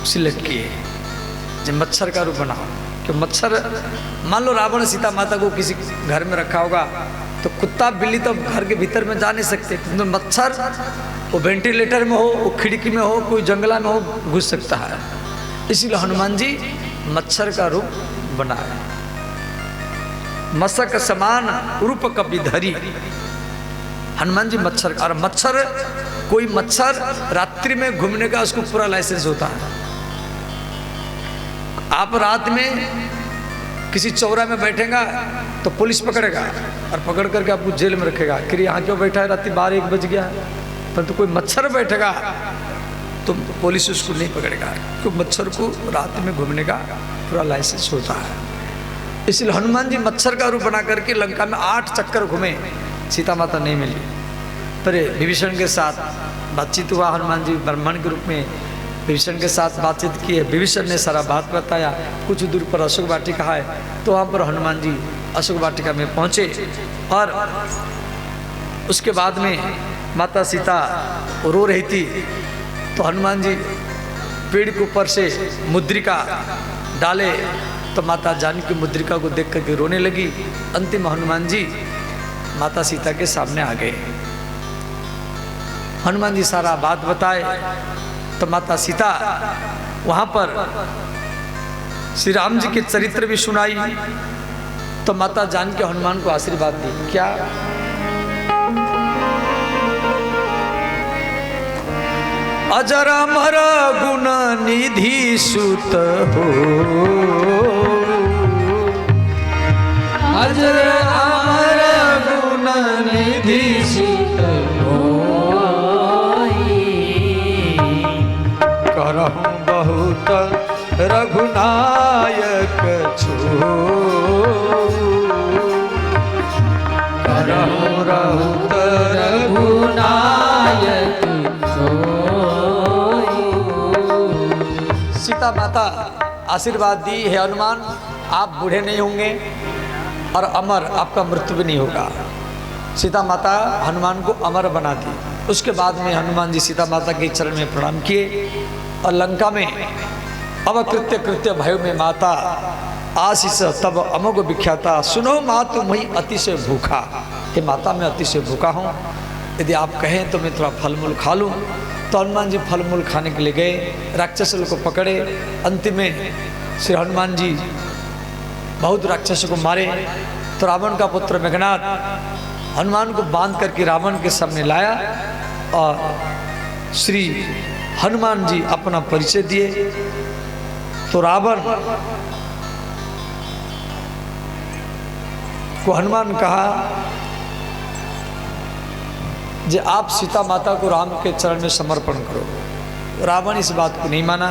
सिलेक्ट किए। जब मच्छर का रूप बनाओ कि मच्छर, मान लो रावण सीता माता को किसी घर में रखा होगा, तो कुत्ता बिल्ली तो घर के भीतर में जा नहीं सकते, तो मच्छर वो वेंटिलेटर में हो, वो खिड़की में हो, कोई जंगला में हो, घुस सकता है। इसीलिए हनुमान जी मच्छर का रूप बनाए। मशक समान रूप कपि धरी, हनुमान जी मच्छर। और मच्छर, कोई मच्छर रात्रि में घूमने का उसको पूरा लाइसेंस होता है। आप रात में किसी चौरा में बैठेगा तो पुलिस पकड़ेगा और पकड़ करके आपको जेल में रखेगा कि यहाँ क्यों बैठा है, रात 12-1 बज गया है। परंतु कोई मच्छर बैठेगा तो पुलिस उसको नहीं पकड़ेगा, क्योंकि मच्छर को रात में घूमने का पूरा लाइसेंस होता है। इसलिए हनुमान जी मच्छर का रूप बना करके लंका में 8 चक्कर घूमे, सीता माता नहीं मिली। पर विभीषण के साथ बातचीत हुआ, हनुमान जी ब्राह्मण के रूप में विभीषण के साथ बातचीत की है। विभीषण ने सारा बात बताया। कुछ दूर पर अशोक वाटिका है, तो वहाँ पर हनुमान जी अशोक वाटिका में पहुँचे। और उसके बाद में माता सीता रो रही थी, तो हनुमान जी पेड़ के ऊपर से मुद्रिका डाले, तो माता जानकी मुद्रिका को देख करके रोने लगी। अंतिम हनुमान जी माता सीता के सामने आ गए। हनुमान जी सारा बात बताए, तो माता सीता वहाँ पर श्री राम जी के चरित्र भी सुनाई। तो माता जानकी हनुमान को आशीर्वाद दी। क्या? अजर अमर गुण निधि सुत हो, अजर अमर गुण निधि सुत हो, करहु बहुत रघुनायक छो, करहु बहुत रघुनायक छो। सीता माता आशीर्वाद दी, है हनुमान आप बूढ़े नहीं होंगे और अमर, आपका मृत्यु भी नहीं होगा। सीता माता हनुमान को अमर बना दी। उसके बाद में हनुमान जी सीता माता के चरण में प्रणाम किए और लंका में अवकृत्य कृत्य भयो में माता आशीष तब अमोघ विख्याता, सुनो मातु मई अतिशय भूखा। हे माता मैं अतिशय भूखा हूँ, यदि आप कहें तो मैं थोड़ा फल मूल खा लूँ। तो हनुमान जी फल मूल खाने के लिए गए, राक्षसों को पकड़े। अंतिम में श्री हनुमान जी बहुत राक्षसों को मारे। तो रावण का पुत्र मेघनाथ हनुमान को बांध करके रावण के सामने लाया और श्री हनुमान जी अपना परिचय दिए। तो रावण को हनुमान कहा जे आप सीता माता को राम के चरण में समर्पण करो। रावण इस बात को नहीं माना।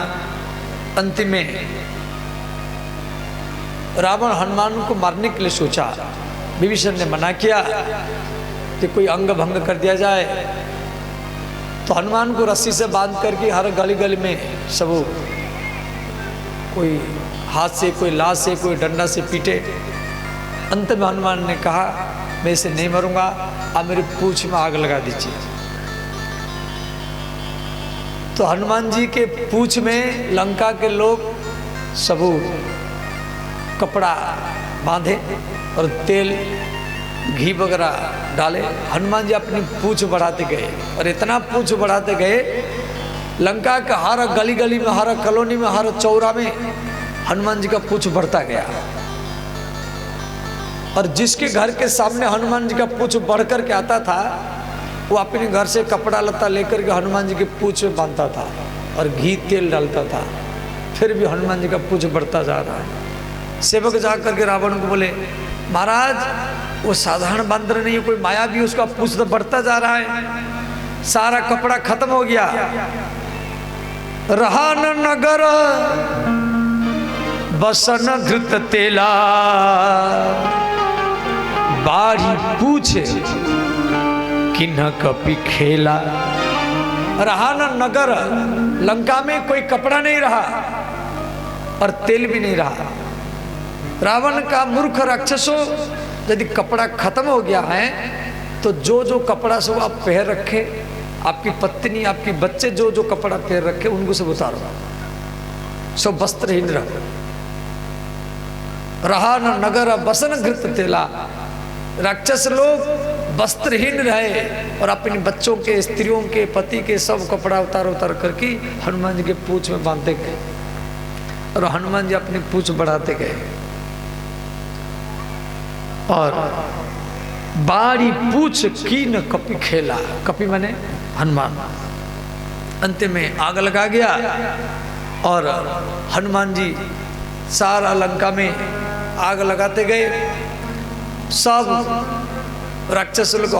अंतिम में रावण हनुमान को मारने के लिए सोचा। विभीषण ने मना किया कि कोई अंग भंग कर दिया जाए। तो हनुमान को रस्सी से बांध करके हर गली गली में सब कोई हाथ से, कोई लात से, कोई डंडा से पीटे। अंत में हनुमान ने कहा मैं इसे नहीं मरूंगा, आप मेरी पूंछ में आग लगा दीजिए। तो हनुमान जी के पूंछ में लंका के लोग सब कपड़ा बांधे और तेल घी वगैरह डाले। हनुमान जी अपनी पूंछ बढ़ाते गए और इतना पूंछ बढ़ाते गए, लंका के हर गली गली में, हर कॉलोनी में, हर चौरा में हनुमान जी का पूंछ बढ़ता गया। और जिसके घर के सामने हनुमान जी का पूंछ बढ़ कर के आता था, वो अपने घर से कपड़ा लत्ता लेकर के हनुमान जी के पूंछ में बांधता था और घी तेल डालता था, फिर भी हनुमान जी का पूंछ बढ़ता जा रहा है। सेवक जा करके रावण को बोले, महाराज वो साधारण बंदर नहीं है, कोई माया भी, उसका पूंछ तो बढ़ता जा रहा है, सारा कपड़ा खत्म हो गया, रहा न नगर बसन धृत तेला, बारी पूछे कि न कपि खेला। रहा न नगर, लंका में कोई कपड़ा नहीं रहा और तेल भी नहीं रहा। रावण का मूर्ख राक्षसों, यदि कपड़ा खत्म हो गया है तो जो जो कपड़ा सब आप पहन रखे, आपकी पत्नी आपकी बच्चे जो जो कपड़ा पहन रखे उनको सब उतारो, सब वस्त्रहीन रहो। रहा न नगर बसन घृत तेला, राक्षस लोग वस्त्रहीन रहे और अपने बच्चों के, स्त्रियों के, पति के सब कपड़ा उतार उतार करके हनुमान जी के पूंछ में बांधते गए और हनुमान जी अपनी पूंछ बढ़ाते गए और बारी पूछ की न कपि खेला। कपि माने हनुमान। अंत में आग लगा गया और हनुमान जी सारा लंका में आग लगाते गए। सब राक्षस लोग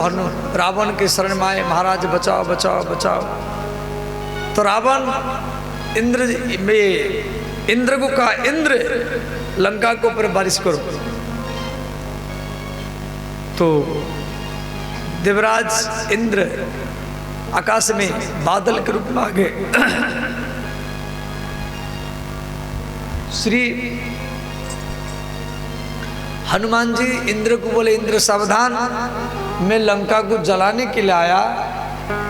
रावण के शरण में आए, महाराज बचाओ बचाओ बचाओ। तो रावण इंद्र को कहा, इंद्र लंका के ऊपर बारिश करो। तो देवराज इंद्र आकाश में बादल के रूप में आ गए। श्री हनुमान जी इंद्र को बोले, इंद्र सावधान, मैं लंका को जलाने के लिए आया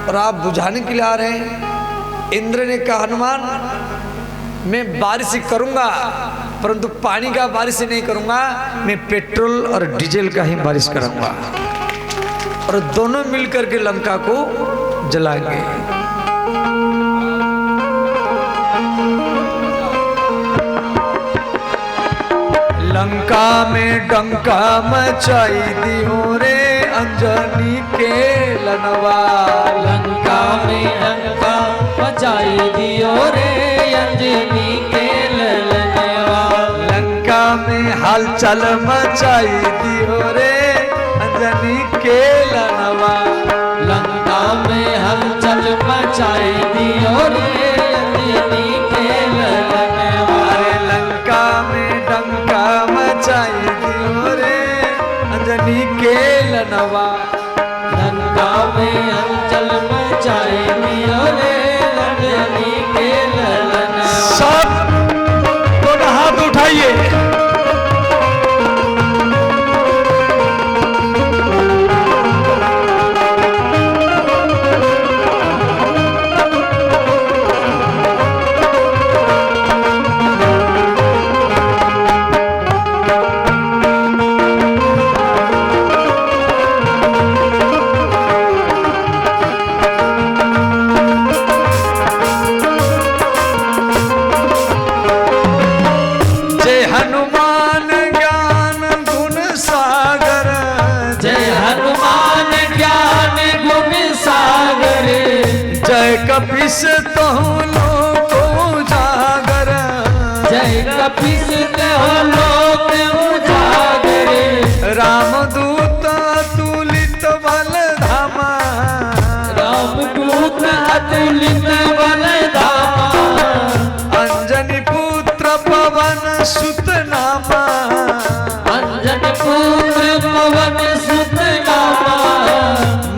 और आप बुझाने के लिए आ रहे हैं। इंद्र ने कहा, हनुमान मैं बारिश करूंगा परंतु पानी का बारिश नहीं करूंगा, मैं पेट्रोल और डीजल का ही बारिश करूंगा और दोनों मिलकर के लंका को जलाएंगे। लंका में डंका मचाई दियो रे अंजनी के लनवा। लंका में डंका मचाई दियो रे अंजनी के लनवा। लंका में हलचल मचाई दियो रे अंजनी के लनवा। लंका में हलचल मचाई दियो रे अंजनी के लनवा। अरे लंका में डंका मचाई दियो रे अंजनी के लनवा। लंका में हलचल मचाई दियो रे अंजनी के लनवा। सब दोनों हाथ उठाइए। कपिस तहु लोक उजागर। जय कपिस तहु लोक उजागर। रामदूत अतुलित बल धामा। रामदूत अतुलित बल धामा। अंजनी पुत्र पवन सुत नामा। अंजनी पुत्र पवन सुत नामा।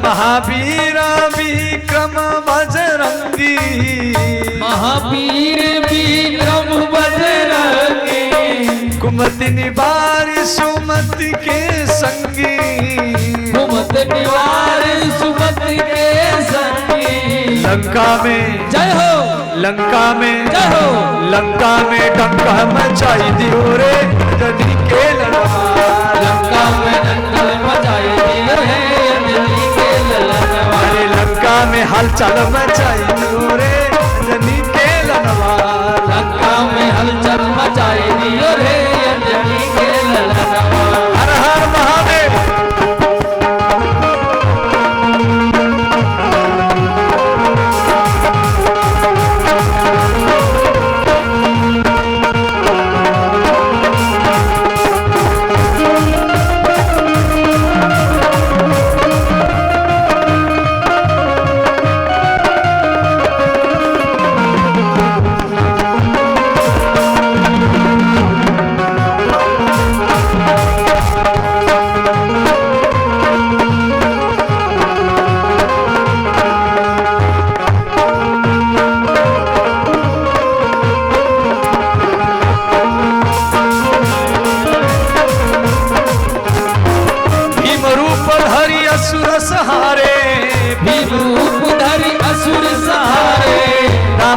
महावीर विक्रम बजरंगी। महावीर विक्रम बजरंगी। कुमति निवारि सुमति के संगी। कुमति निवारि सुमति के संगी। लंका में जय हो। लंका में जय हो। लंका में डंका मचाई दियो रे अंजनी के लनवा। लंका में डंका मचाई दियो रे अंजनी के लनवा। अरे लंका में हलचल मचाई दियो रे अंजनी के लनवा। लंका में हलचल मचाई दियो रे अंजनी के लनवा। हर हर महादेव।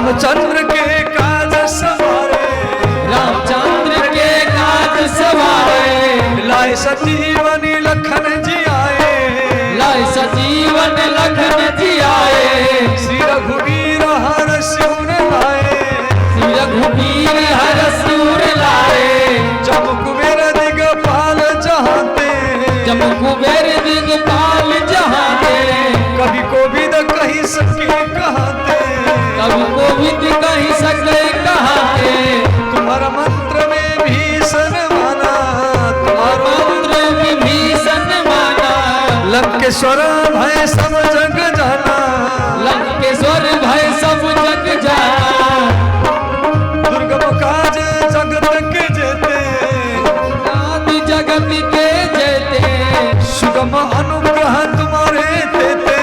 रामचंद्र के काज सवारे, रामचंद्र के काज सवारे, लाए सजीवन लखन जी आए, लाए सजीवन लखन जी आए, श्री रघुवीर हर सिर लाए, श्री रघुवीर हर सूर लाए, जब कुबेर दिगपाल जहाते, जब कुबेर दिगपाल जहाते, कभी कोविद कही सके कहाते, कभी कोविद कही सके कहाते, तुम्हारा मंत्र में भीषण माना, तुम्हारा मंत्र विभीषण माना, लंकेश्वर भय सब जग जाना, लंकेश्वर भय सब जग जाना, दुर्गम काज जगत के जेते, आदि जगत के जेते, सुगम अनुग्रह तुम्हारे देते,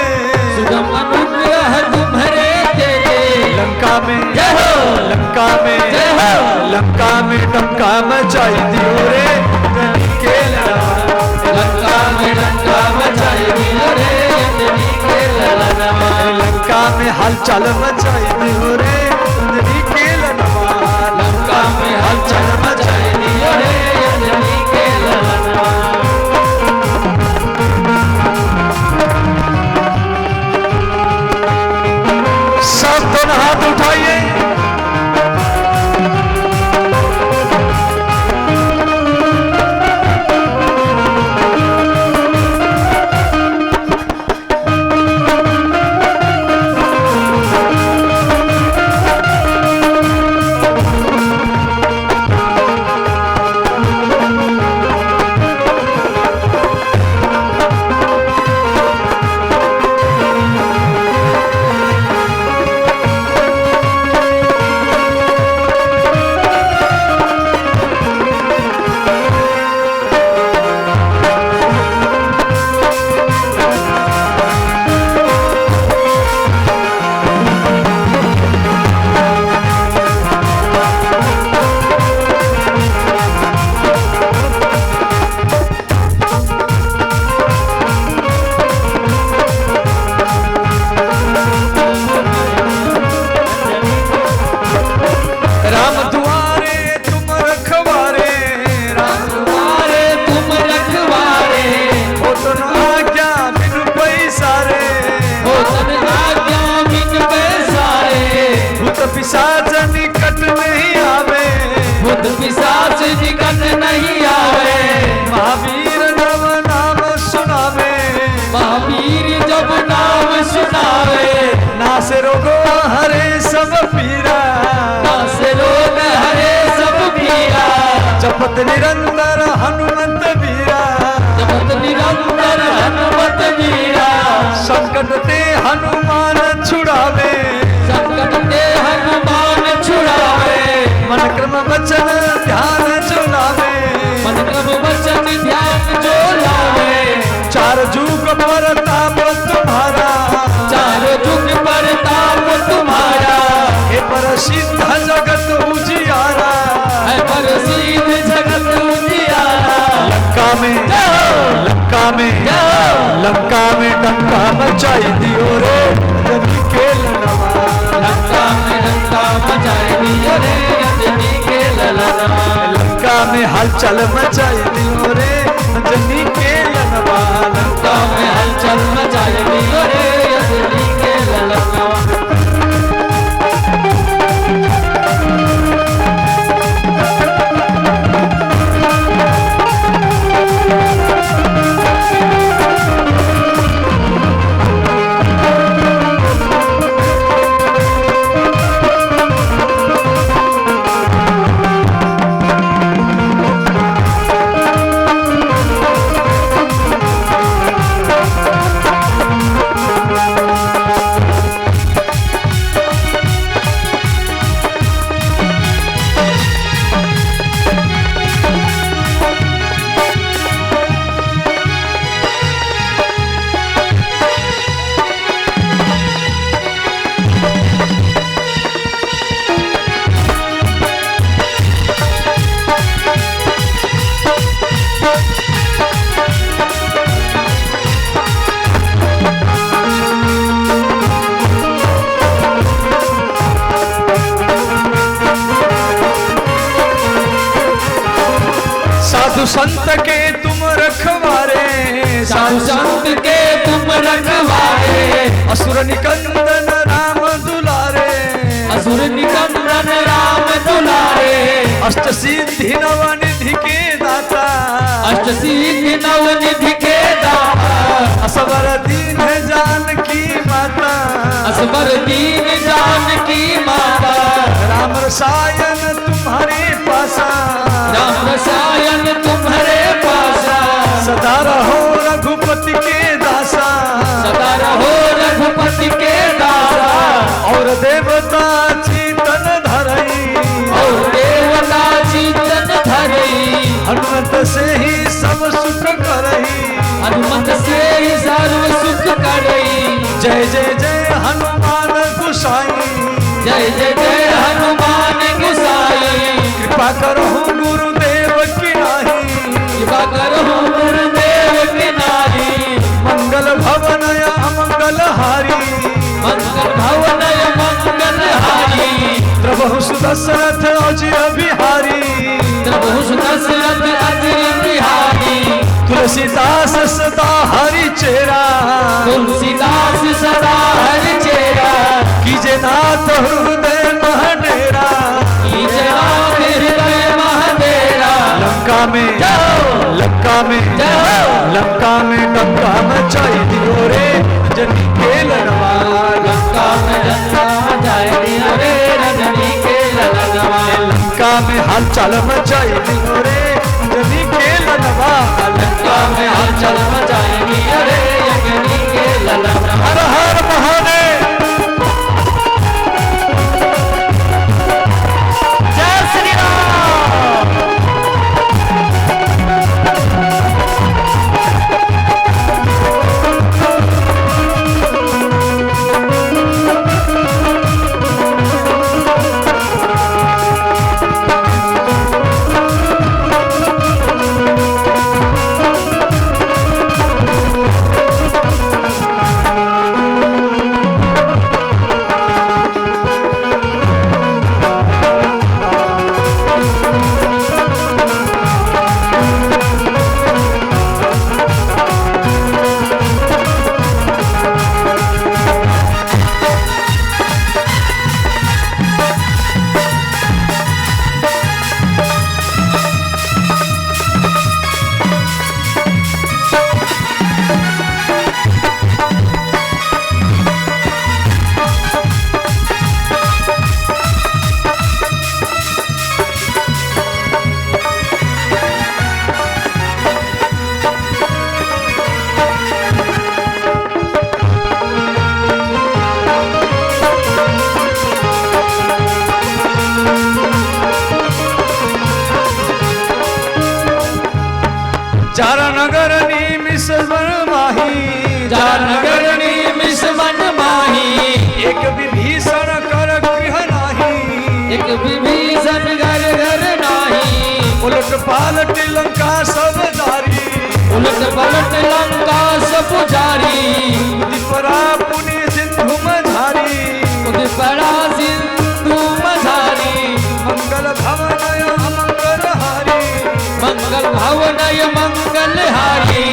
सुगम अनुग्रह तुम्हारे देते, लंका में जय हो, लंका में जय हो, लंका में डंका मचाई दियो रे अंजनी के ललना, लंका में डंका मचाई दियो रे अंजनी के ललनवा, लंका में हलचल मचाई दियो रे अंजनी के ललना, लंका में हलचल मचाई दियो रे अंजनी के ललनवा। सब दोनों हाथ उठाइए, राम दुआरे तुम रखवारे, राम तुम्हारे तुम रखवारे, होतन आज्ञा बिनु पैसारे, हो तन आज्ञा बिन पैसारे, भूत पिशाच निकट नहीं आवे, भूत पिशाच निकट नहीं आवे, महावीर नव नाम सुनावे, महावीर जब नाम सुनावे, नास रोगो हरे सब पीरा, नास रोग हरे सब पीरा, जपत निरंतर हनुमंत वीरा, जपत निरंतर हनुमत वीरा, संकट ते हनुमान छुड़ावे, संकट ते हनुमान छुड़ावे, मन क्रम वचन ध्यान चुनावे, मन क्रम वचन ध्यान जो लावे, चार जुग परताप तुम्हारा, चार जुग पर ताप तुम्हारा, हे प्रसिद्ध जगत उजियारा, है प्रसिद्ध जगत उजियारा, लंका में लंका में लंका में डंका मचाई दियो रे अंजनी के ललना, लंका में डंका मचाई दियो रे अंजनी के ललनवा, लंका में हलचल मचाई दियो रे अंजनी के ललना, लंका में हलचल मचाई दियो रे अंजनी के ललनवा। संत के तुम रखवारे, साधु संत के तुम रखवारे, असुर निकंदन राम दुलारे, असुर निकंदन राम दुलारे, अष्ट सिद्धि नवनिधि के दाता, अष्ट सिद्धि नवनिधि के दाता, असबर दीन जानकी माता, असबर दीन जानकी माता, राम रसायन तुम्हारे पासा, राम रसायन तुम्हारे पासा, सदा रहो रघुपति के दासा, सदा रहो रघुपति के दासा, और देवता चेतन धरई, और देवता चितन धरई, हनुमत से ही सब सुख करई, हनुमत से ही सर्व सुख करई, जय जय जय हनुमान गोसाई, जय जय जय हनुमान गोसाई, कृपा करो गुरुदेव की नाही, कृपा करो गुरुदेव की नारी, मंगल भवन अमंगल हारी, मंगल भवन मंगल हारी, प्रभु सुदशरथ अजय बिहारी, प्रभु दशरथ अजय बिहारी, तुलसीदास सदा हरि चेरा, तुलसीदास सदा हरि चेरा, कीजे नाथ हृदय महडेरा, कीजे नाथ हृदय महडेरा, लंका में जाओ, लंका में जाओ, लंका में डंका मचाई दियो रे जनी के लड़वा, लंका में डंका मचाई रे रजनी के ललनवा, लंका में हलचल मचाई दियो रे जनी के लड़वा, लंका में हलचल मचाई रे रजनी के ललनवा। हर हर महादेव। जय श्री राम। चार नगर निमिष वन माही, चार नगर निमिष वन माही, एक विभीषण कर गृह नाही, एक विभीषण घर घर नाही, उलट पालट लंका सब दारी, उलट पलट लंका सब जारी, परा पुण्य सिंधु मझारी, उद पड़ा सिंधु मझारी, मंगल भवन अमंगल हारी, मंगल भवनय मंगल हारी,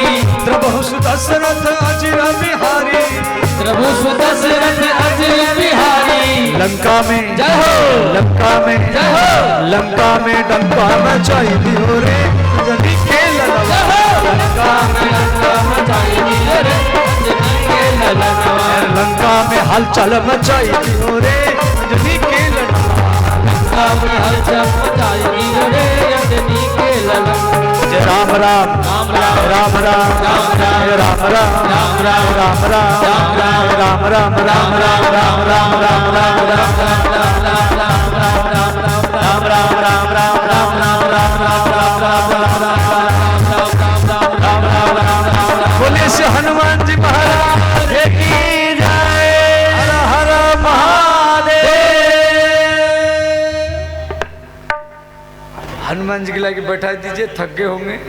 प्रभु सुदशरथ अजय बिहारी, प्रभु सुदशरथ अजय बिहारी, लंका में जय हो, लंका में जय हो, लंका में डंका मचाई दियो रे जनी के ललवा, लंका में लंका मचाई रे रजनी के ललनवा, लंका में हलचल मचाई दियो रे जनी के ललवा, लंका में हलचल मचाई रे रजनी के ललनवा। जय राम राम राम राम राम राम राम राम जय राम राम राम राम राम राम राम राम राम राम राम राम राम राम राम राम राम राम बोले से हनुमान जी महाराज की जय। हर हर महादेव। हनुमान जी के लाके बैठा दीजिए, थक गए होंगे।